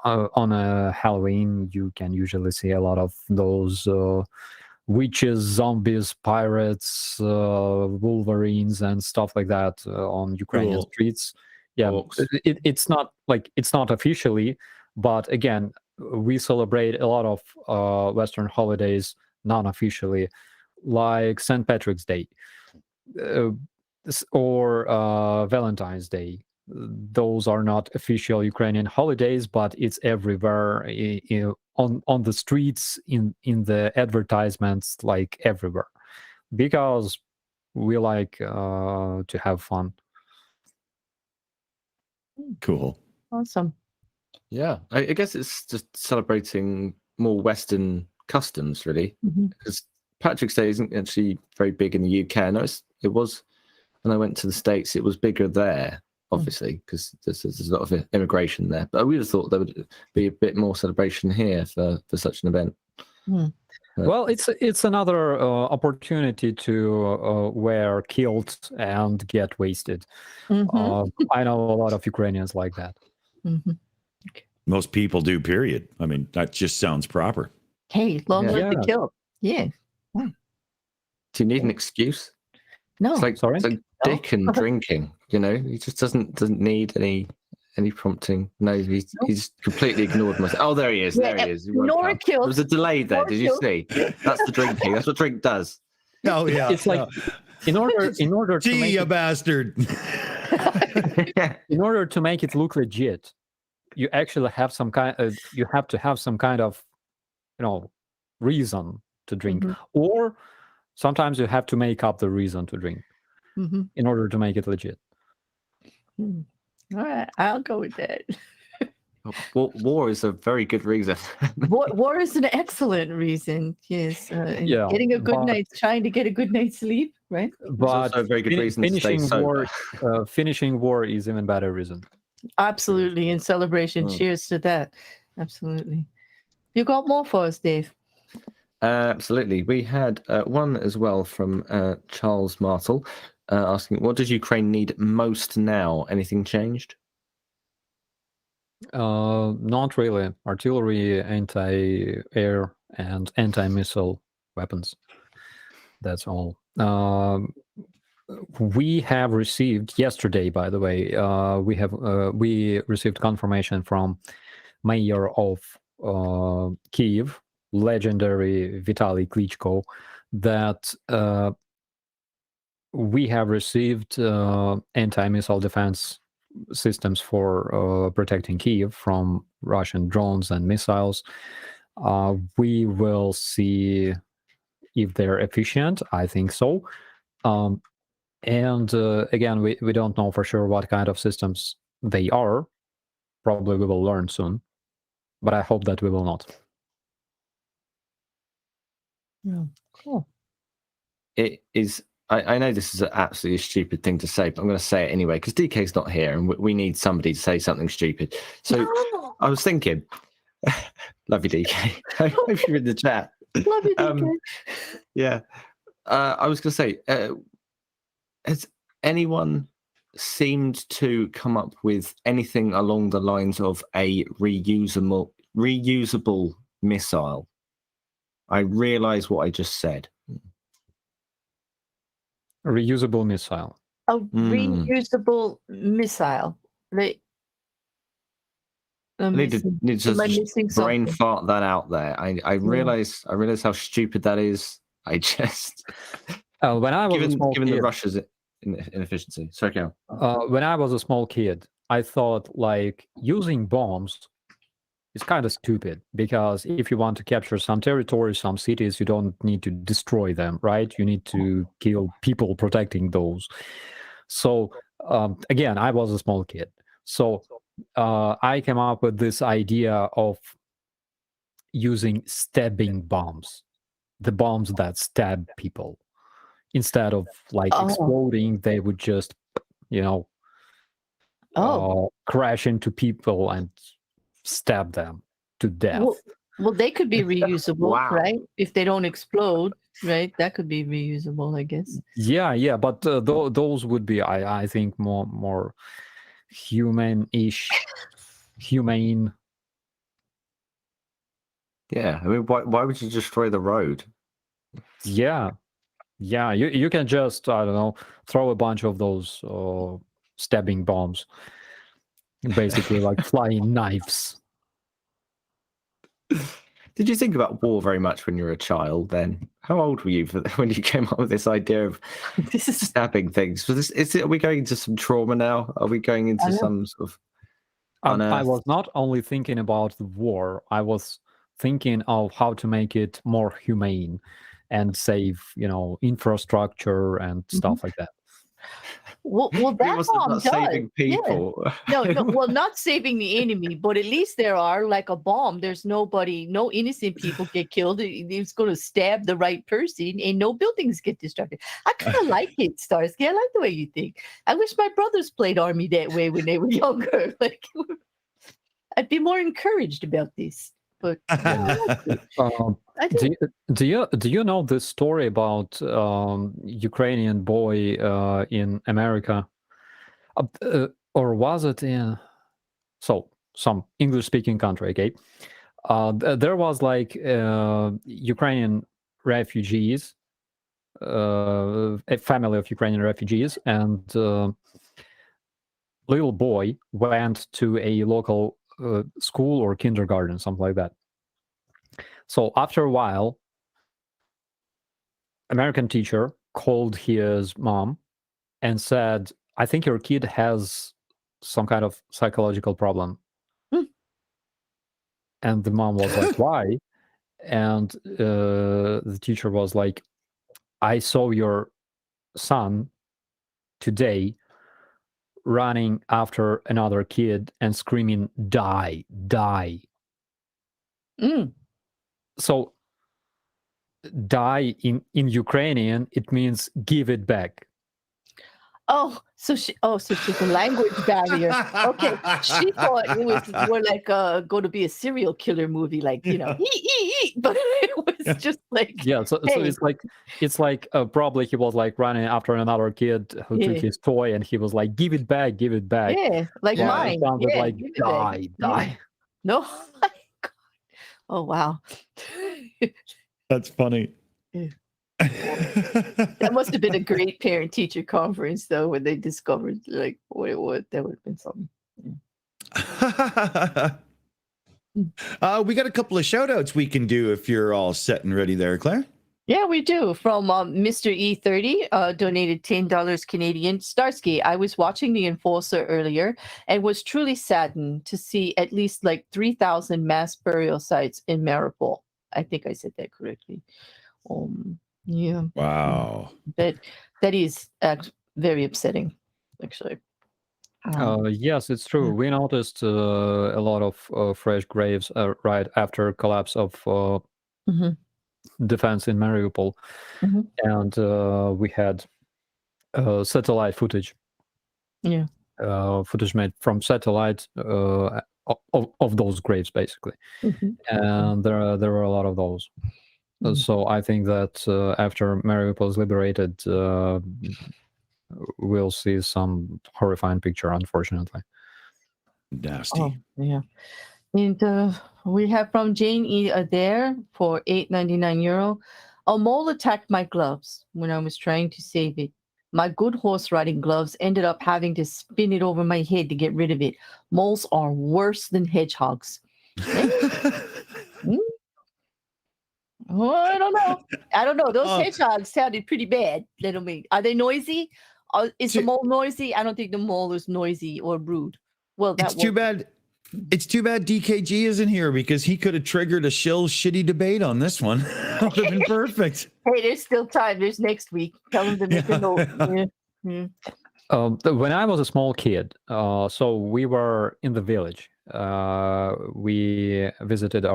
on a Halloween you can usually see a lot of those witches, zombies, pirates, wolverines and stuff like that on Ukrainian streets. Yeah, it's not officially, but again, we celebrate a lot of Western holidays non-officially, like St. Patrick's Day or Valentine's Day. those are not official Ukrainian holidays, but it's everywhere on the streets, in the advertisements, like everywhere, because we like to have fun. Cool. Awesome. Yeah, I guess it's just celebrating more Western customs, really, Mhm. because Patrick's Day isn't actually very big in the UK. I noticed it was when I went to the States. It was bigger there, obviously, because there's a lot of immigration there. But I would have thought there would be a bit more celebration here for such an event. Well, it's another opportunity to wear kilt and get wasted. Mhm. I know a lot of Ukrainians like that. Mhm. Most people do, period. I mean, that just sounds proper. Hey, long live the Yeah. kill. Yeah. Do you need an excuse? No. It's like Sorry? it's like dick and drinking. You know, he just doesn't need any prompting. No, he's completely ignored myself. Oh, there he is. Yeah, There he is. He woke Nora up. killed- There was a delay there. Nora Did you killed- see? That's the drinking. That's what drink does. Oh yeah, It's like in order to gee, make you it, bastard. in order to make it look legit, you actually have some kind. You have to have some kind of, reason to drink, Mhm. or sometimes you have to make up the reason to drink Mhm. in order to make it legit. All right, I'll go with that. War is a very good reason. War is an excellent reason. Yes. And Yeah, getting a good but- night, trying to get a good night's sleep, right? But also a very good reason to stay finishing sober. war, finishing war is even better reason. Absolutely. In celebration. Mm. Cheers to that. Absolutely. You got more for us, Dave? Absolutely. We had one as well from Charles Martel asking, what does Ukraine need most now? Anything changed? Not really. Artillery, anti-air, and anti-missile weapons. That's all. We have received yesterday, by the way. We received confirmation from Mayor of Kyiv, legendary Vitaly Klitschko, that we have received anti-missile defense systems for protecting Kyiv from Russian drones and missiles. We will see if they're efficient. I think so. And again, we don't know for sure what kind of systems they are. Probably we will learn soon, but I hope that we will not. Yeah. Cool. It is. I know this is an absolutely stupid thing to say, but I'm going to say it anyway because DK's not here and we need somebody to say something stupid. So No. I was thinking, love you, DK. I hope you're in the chat. Love you, DK. Yeah. I was going to say, has anyone seemed to come up with anything along the lines of a reusable missile? I realize what I just said. Reusable missile. A reusable missile. Like, I need to am I just missing brain something? fart that out there. I realize how stupid that is. I just When I was a small given the kid, Russia's inefficiency. Sorry, Cal. when I was a small kid, I thought like using bombs is kind of stupid because if you want to capture some territory, some cities, you don't need to destroy them, right? You need to kill people protecting those. So again, I was a small kid. So I came up with this idea of using stabbing bombs, the bombs that stab people. Instead of like exploding, they would just, crash into people and stab them to death. Well, they could be reusable, Wow. right? If they don't explode, right? That could be reusable, I guess. Yeah, but those would be, I think, more humane. Yeah, I mean, why would you destroy the road? Yeah, you can just, I don't know, throw a bunch of those stabbing bombs, basically like flying knives. Did you think about war very much when you were a child? Then, how old were you when you came up with this idea of This is stabbing things? Are we going into some trauma now? Are we going into some sort of? I unearthed- was not only thinking about the war, I was thinking of how to make it more humane and save, infrastructure and stuff like that. well It that wasn't bomb about does. saving Yeah. people. No, well, not saving the enemy, but at least there are like a bomb. There's no innocent people get killed. It's going to stab the right person, and no buildings get destructed. I kind of like it, Starsky. I like the way you think. I wish my brothers played army that way when they were younger. Like, I'd be more encouraged about this. But I like it. I do. Do you know this story about Ukrainian boy in America, or was it in some English-speaking country? Okay, there was like Ukrainian refugees, a family of Ukrainian refugees, and little boy went to a local school or kindergarten, something like that. So after a while, American teacher called his mom and said, "I think your kid has some kind of psychological problem." And the mom was like, "Why?" And the teacher was like, "I saw your son today running after another kid and screaming, 'Die, die.'" Mm. So die in Ukrainian, it means give it back. So she's a language barrier. Okay, she thought it was more like going to be a serial killer movie, like but it was just like So hey. it's like probably he was like running after another kid who took his toy, and he was like, give it back, Yeah, like Yeah, mine. it sounded Yeah, like give it back. die. No, my God. Oh wow. That's funny. Yeah. That must have been a great parent-teacher conference, though, when they discovered like what that would have been something. We got a couple of shout outs we can do if you're all set and ready there, Claire. Yeah, we do. From Mr. E30, donated $10 Canadian. Starsky, I was watching The Enforcer earlier and was truly saddened to see at least like 3,000 mass burial sites in Mariupol. I think I said that correctly. Yeah. Wow. That is very upsetting, actually. Yes, it's true. We noticed a lot of fresh graves right after collapse of defense in Mariupol, and we had satellite footage. Yeah. Footage made from satellite of those graves, basically, and there were a lot of those. So I think that after Mariupol is liberated, we'll see some horrifying picture, unfortunately. Nasty. Oh, yeah. And we have from Jane E. Adair for €8.99. A mole attacked my gloves when I was trying to save it. My good horse riding gloves ended up having to spin it over my head to get rid of it. Moles are worse than hedgehogs. Oh, I don't know. Those hedgehogs sounded pretty bad. Are they noisy? Is the mole noisy? I don't think the mole is noisy or rude. Well, it's too bad. It's too bad DKG isn't here, because he could have triggered a Shills shitty debate on this one. That would have been perfect. Hey, there's still time. There's next week. Tell him to make a note. When I was a small kid, so we were in the village. We visited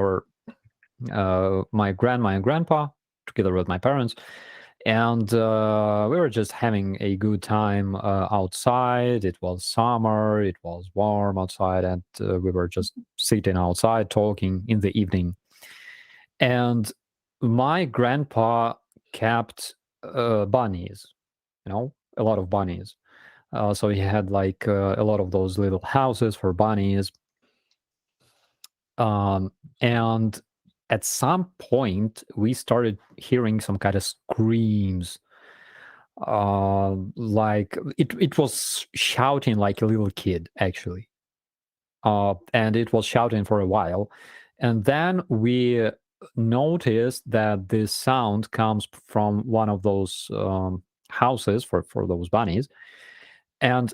my grandma and grandpa together with my parents, and we were just having a good time outside. It was summer, it was warm outside, and we were just sitting outside talking in the evening. And my grandpa kept bunnies, a lot of bunnies. So he had like a lot of those little houses for bunnies. And at some point, we started hearing some kind of screams. Like it was shouting like a little kid, actually. And it was shouting for a while. And then we noticed that this sound comes from one of those houses for those bunnies. And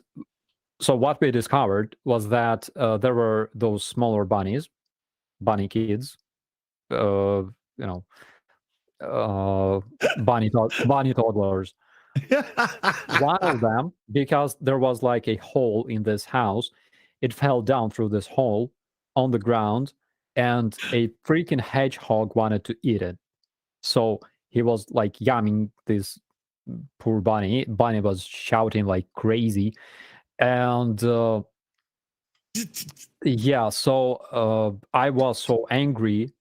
so what we discovered was that there were those smaller bunnies, bunny kids, you know, bunny toddlers. One of them, because there was like a hole in this house, it fell down through this hole on the ground, and a freaking hedgehog wanted to eat it. So he was like yumming this poor bunny. Bunny was shouting like crazy. And yeah, so I was so angry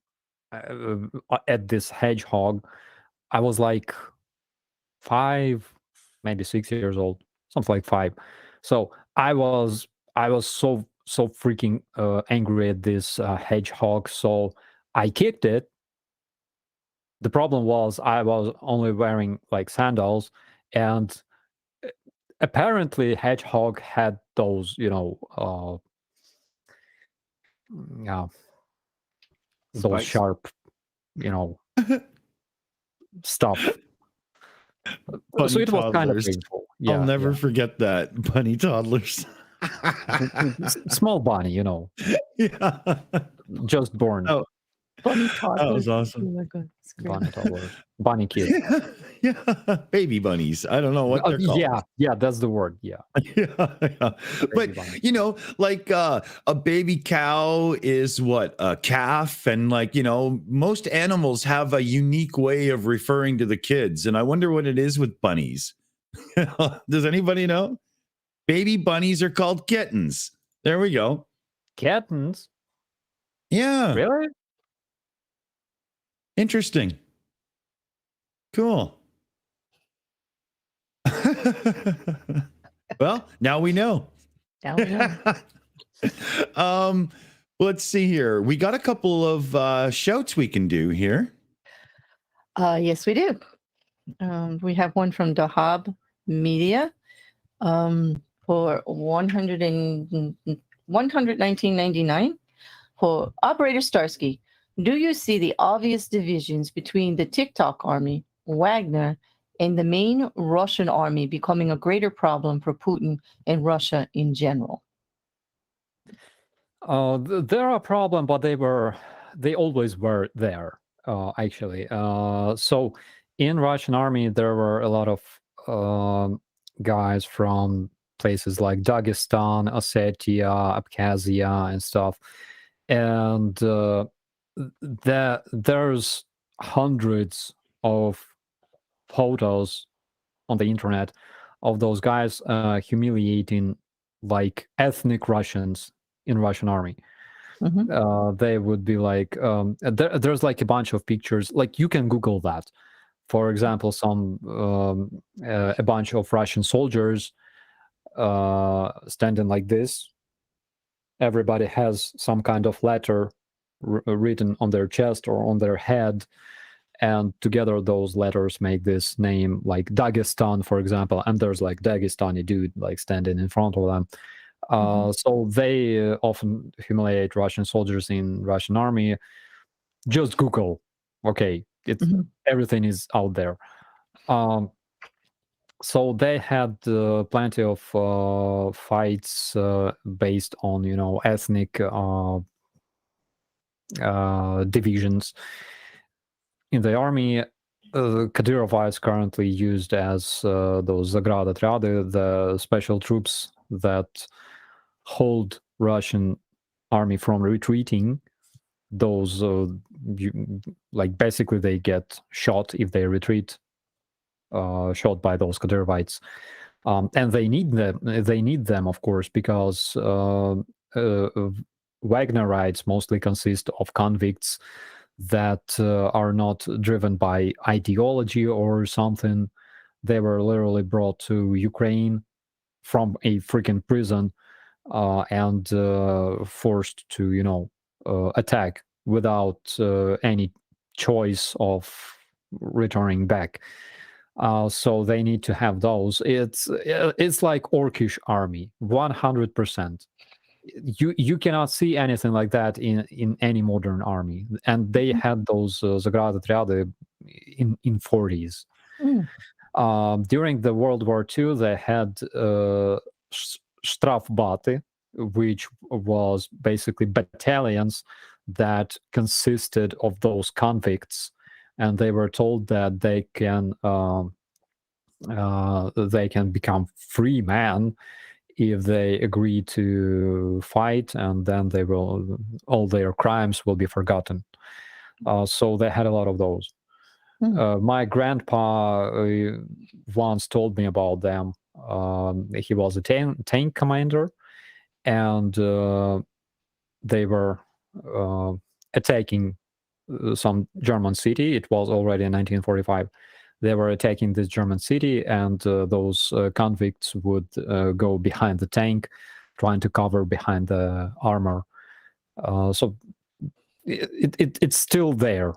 at this hedgehog. I was like 5, maybe 6 years old, something like 5. So I was so freaking angry at this hedgehog. So I kicked it. The problem was I was only wearing like sandals, and apparently hedgehog had those, yeah, those Spikes. sharp, stuff. Bunny So it was kind of toddlers. painful. Yeah, I'll never forget that. Bunny toddlers. small bunny, Yeah. just born. Oh, Bunny that toddlers. was awesome. Oh my god, it's great. Bunny toddlers, bunny kid. Yeah. Baby bunnies. I don't know what they're called. Yeah, that's the word. Yeah. Yeah. But bunny. like a baby cow is what, a calf, and like most animals have a unique way of referring to the kids, and I wonder what it is with bunnies. Does anybody know? Baby bunnies are called kittens. There we go. Kittens? Yeah. Really? Interesting. Cool. Well, now we know. Now we know. Let's see here. We got a couple of shouts we can do here. Yes, we do. We have one from Dahab Media for 119.99 for Operator Starsky. Do you see the obvious divisions between the TikTok army, Wagner, and the main Russian army becoming a greater problem for Putin and Russia in general? They're a problem, but they always were there, actually. So in Russian army, there were a lot of guys from places like Dagestan, Ossetia, Abkhazia, and stuff. And there's hundreds of photos on the internet of those guys humiliating like ethnic Russians in Russian army. Mhm. They would be like, there's like a bunch of pictures, like you can Google that. For example, a bunch of Russian soldiers standing like this. Everybody has some kind of letter written on their chest or on their head, and together those letters make this name, like Dagestan, for example, and there's like Dagestani dude like standing in front of them. So they often humiliate Russian soldiers in Russian army. Just Google. Okay, everything is out there. So they had plenty of fights based on ethnic divisions in the army. Kadyrova is currently used as those Zagradotrяды, the special troops that hold Russian army from retreating. Those basically they get shot if they retreat, shot by those Kadyrovites, and they need them. They need them, of course, because Wagnerites mostly consist of convicts that are not driven by ideology or something. They were literally brought to Ukraine from a freaking prison and forced to, attack without any choice of returning back. So they need to have those. It's like Orcish army, 100%. you cannot see anything like that in any modern army, and they had those Заградотряды in 40s. During the World War II, they had Strafbate, which was basically battalions that consisted of those convicts, and they were told that they can become free men if they agree to fight, and then all their crimes will be forgotten. So they had a lot of those. My grandpa once told me about them. He was a tank commander, and they were attacking some German city. It was already in 1945. They were attacking this German city, and those convicts would go behind the tank, trying to cover behind the armor. So it's still there.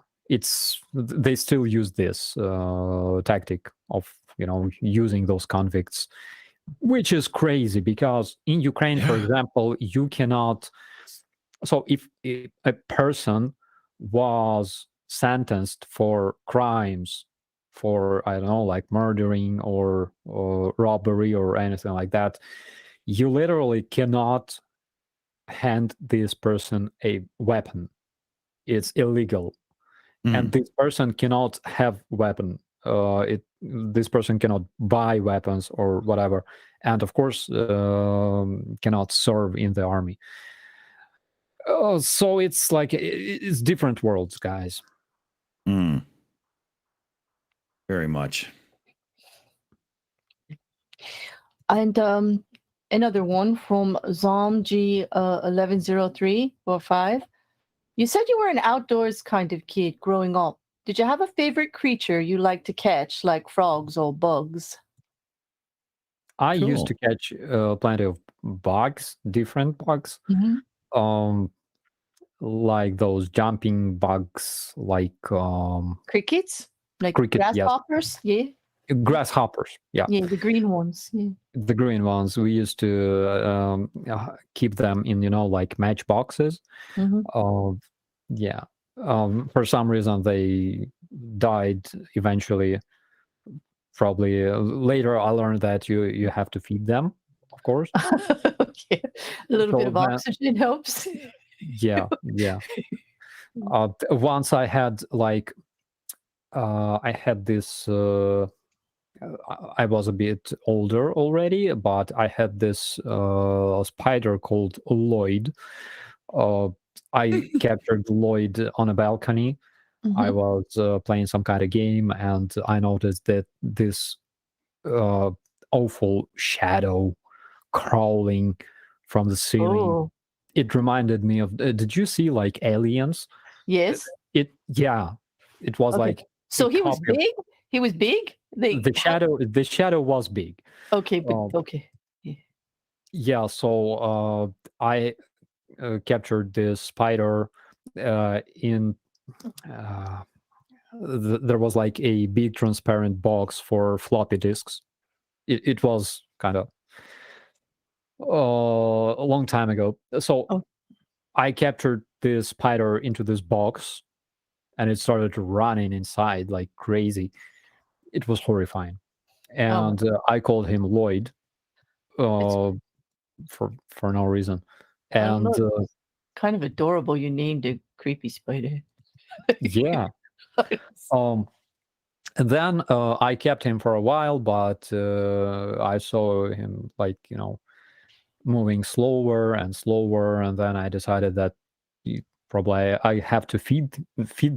They still use this tactic of using those convicts, which is crazy because in Ukraine, for example, you cannot. So if a person was sentenced for crimes, for I don't know, like murdering or robbery or anything like that, you literally cannot hand this person a weapon. It's illegal. And this person cannot have weapon. This person cannot buy weapons or whatever, and of course cannot serve in the army. So it's like it's different worlds, guys. Very much. And another one from Zomg 1103 or 5. You said you were an outdoors kind of kid growing up. Did you have a favorite creature you like to catch, like frogs or bugs? I used to catch plenty of bugs, different bugs, like those jumping bugs, like crickets, like grasshoppers. Yes. Yeah, grasshoppers. Yeah, the green ones. Yeah, the green ones. We used to keep them in like matchboxes. Yeah. For some reason they died eventually. Probably later I learned that you have to feed them, of course. Okay. A little bit of oxygen helps. Yeah. Once I had this I was a bit older already, but I had this spider called Lloyd. I captured Lloyd on a balcony. I was playing some kind of game, and I noticed that this awful shadow crawling from the ceiling. It reminded me of. Did you see like Aliens? Yes. It was like. So he was big. He was big. The shadow was big. Okay, but okay. Yeah. So I captured this spider in. There was like a big transparent box for floppy disks. It was kind of a long time ago. So I captured this spider into this box, and it started running inside like crazy. It was horrifying, and I called him Lloyd for no reason. And kind of adorable. You named a creepy spider. Yeah. And then I kept him for a while, but I saw him moving slower and slower, and then I decided that probably I have to feed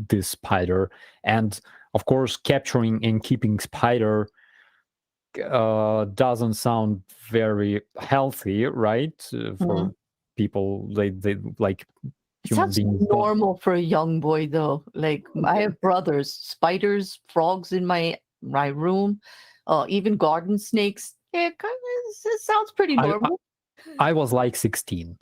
this spider. And of course, capturing and keeping spider doesn't sound very healthy, right? For people, they like. It sounds normal for a young boy, though. Like I have brothers, spiders, frogs in my room, even garden snakes. It sounds pretty normal. I was like 16.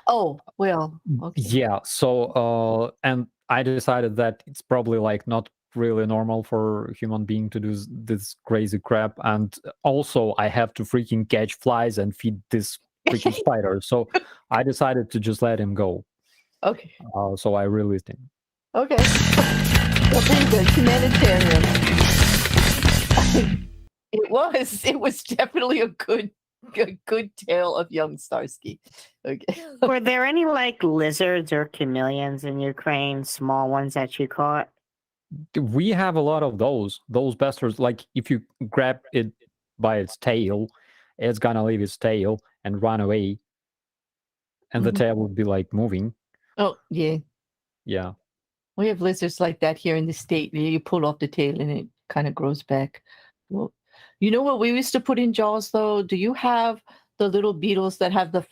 Oh well, okay. Yeah. So and I decided that it's probably like not really normal for a human being to do this crazy crap, and also I have to freaking catch flies and feed this freaking spider. So I decided to just let him go. Okay. So I released him. Okay. Well, there you go. Humanitarian. It was definitely a good tale of young Starsky. Okay. Were there any like lizards or chameleons in Ukraine, small ones that you caught? We have a lot of those bastards. Like if you grab it by its tail, it's gonna leave its tail and run away, and the tail would be like moving. Oh yeah. Yeah. We have lizards like that here in the state. You pull off the tail and it kind of grows back. Well, you know what we used to put in jaws though? Do you have the little beetles that have the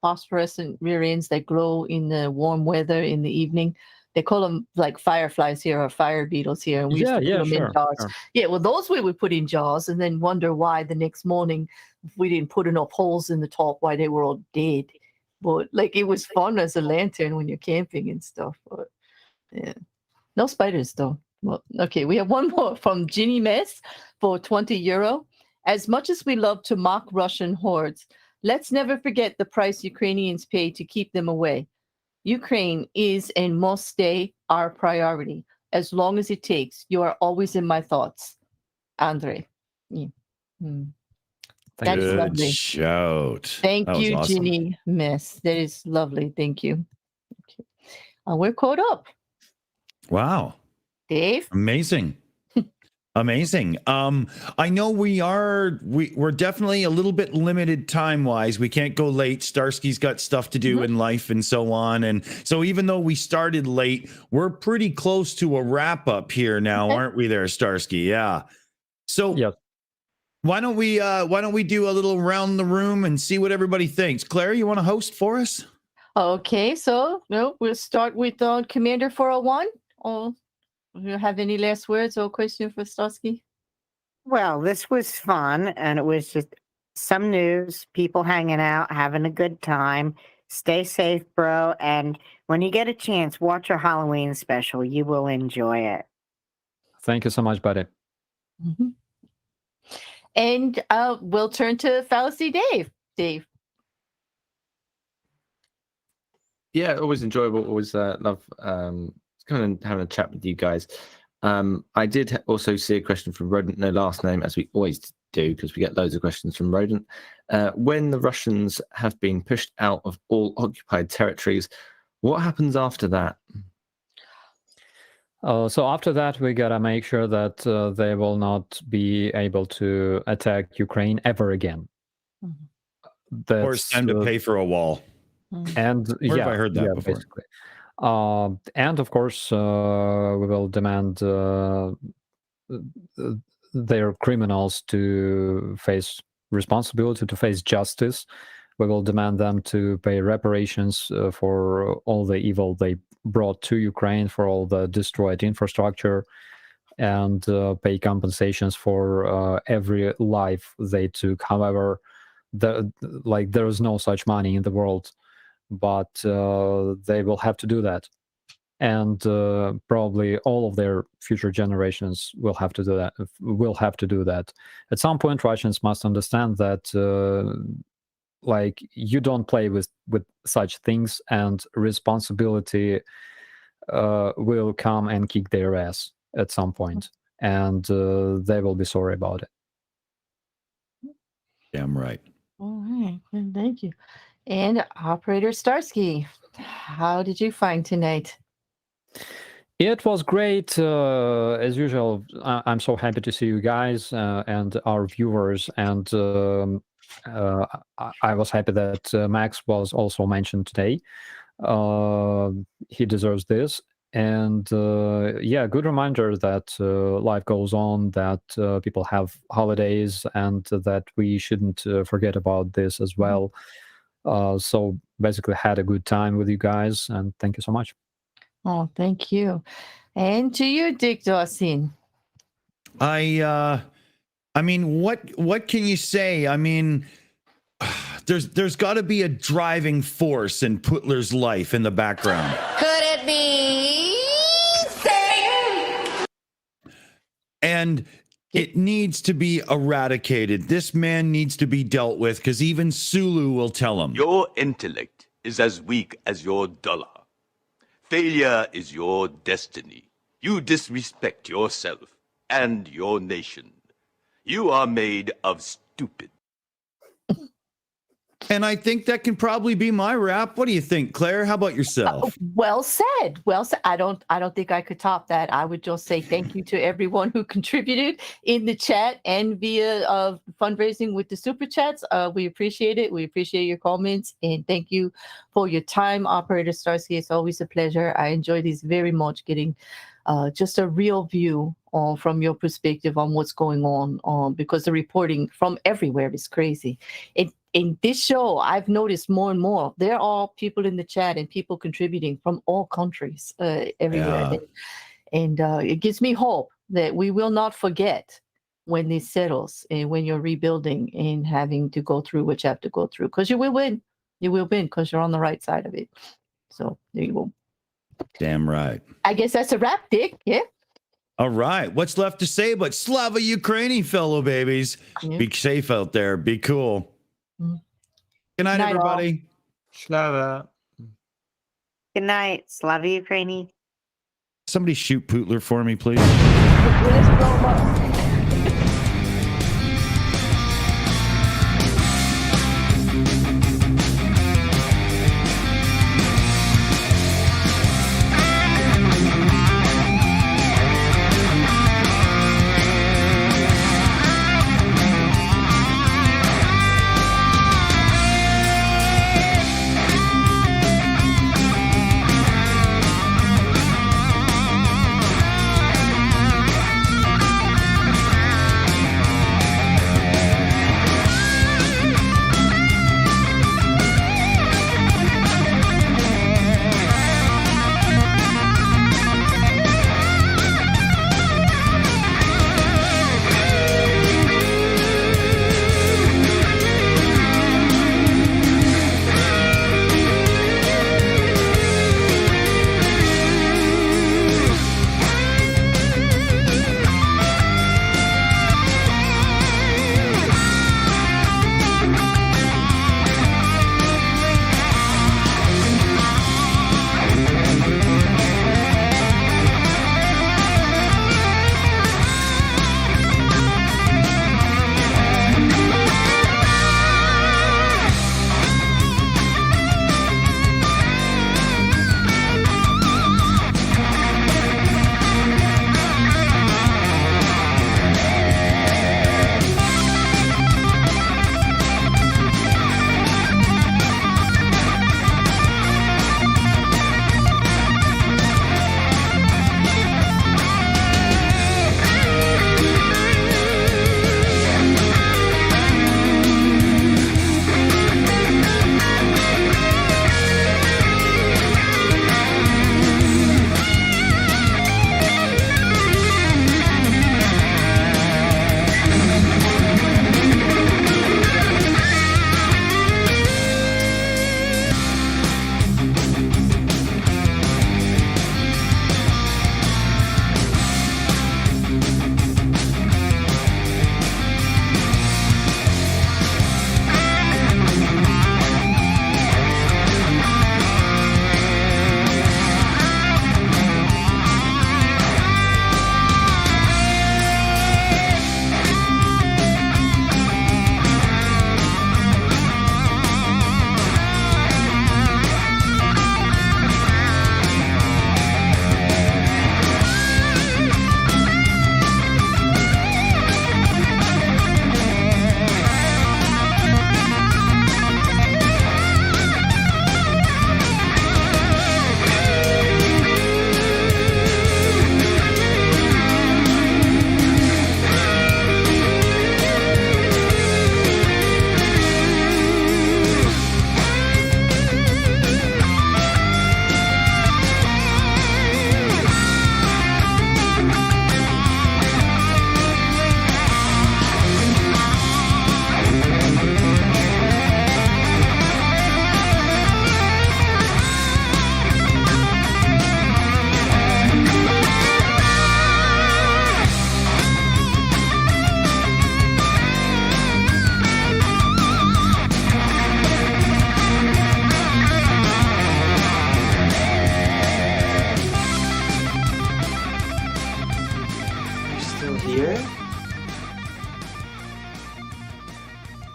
phosphorescent rear ends that glow in the warm weather in the evening? They call them like fireflies here or fire beetles here. And we used to put them in jars. Sure. Yeah, well, those we would put in jars and then wonder why the next morning if we didn't put enough holes in the top, why they were all dead. But like it was fun as a lantern when you're camping and stuff. But yeah, no spiders though. Well, okay, we have one more from Ginny Mess for €20. As much as we love to mock Russian hordes, let's never forget the price Ukrainians pay to keep them away. Ukraine is and must stay our priority as long as it takes. You are always in my thoughts, Andre. Yeah. That's Good lovely. shout. Thank That was you, awesome. Ginny Mess. That is lovely. Thank you. Okay. We're caught up. Wow. Dave? Amazing. Amazing. I know we're definitely a little bit limited time-wise. We can't go late. Starsky's got stuff to do in life and so on. And so even though we started late, we're pretty close to a wrap-up here now, aren't we there, Starsky? Yeah. So Yes. why don't we do a little round the room and see what everybody thinks? Claire, you want to host for us? Okay, so we'll start with Commander 401. Oh, do you have any last words or question for Starsky? Well, this was fun, and it was just some news, people hanging out, having a good time. Stay safe, bro. And when you get a chance, watch our Halloween special. You will enjoy it. Thank you so much, buddy. Mm-hmm. And we'll turn to Fallacy Dave. Dave. Yeah, always enjoyable. Always love kind of having a chat with you guys. I did also see a question from Rodent, no last name, as we always do, because we get loads of questions from Rodent. When the Russians have been pushed out of all occupied territories, what happens after that? So after that, we gotta make sure that they will not be able to attack Ukraine ever again. Or it's time to pay for a wall. And Where have I heard that before? Basically. And of course, we will demand their criminals to face responsibility, to face justice. We will demand them to pay reparations for all the evil they brought to Ukraine, for all the destroyed infrastructure, and pay compensations for every life they took. However, there is no such money in the world, but they will have to do that, and probably all of their future generations will have to do that. At some point, Russians must understand that you don't play with such things, and responsibility will come and kick their ass at some point, and they will be sorry about it. Damn right. All right. Well, thank you. And Operator Starsky, how did you find tonight? It was great, as usual. I'm so happy to see you guys and our viewers, and I was happy that Max was also mentioned today. He deserves this, and good reminder that life goes on, that people have holidays, and that we shouldn't forget about this as well. So basically had a good time with you guys, and thank you so much. Oh, thank you. And to you, Dick Dawson. I mean, what can you say? I mean, there's got to be a driving force in Putler's life in the background. Could it be Satan? And It needs to be eradicated. This man needs to be dealt with because even Sulu will tell him. Your intellect is as weak as your dollar. Failure is your destiny. You disrespect yourself and your nation. You are made of stupid. And I think that can probably be my rap. What do you think, Claire? How about yourself? Well said. Well said. I don't think I could top that. I would just say thank you to everyone who contributed in the chat and via fundraising with the super chats. We appreciate it. We appreciate your comments and thank you for your time, Operator Starsky. It's always a pleasure. I enjoy these very much, getting just a real view from your perspective on what's going on, because the reporting from everywhere is crazy. In this show, I've noticed more and more, there are people in the chat and people contributing from all countries everywhere. Yeah. And it gives me hope that we will not forget when this settles and when you're rebuilding and having to go through what you have to go through. Because you will win. You will win because you're on the right side of it. So there you go. Damn right. I guess that's a wrap, Dick. Yeah. All right. What's left to say but Slava Ukraini, fellow babies? Yeah. Be safe out there. Be cool. Mm. Good night, Good night, all. everybody. Slava. Good night. Slava Ukraini. Somebody shoot Pootler for me, please. Let's blow 'em up.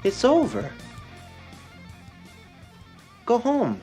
It's over. Go home.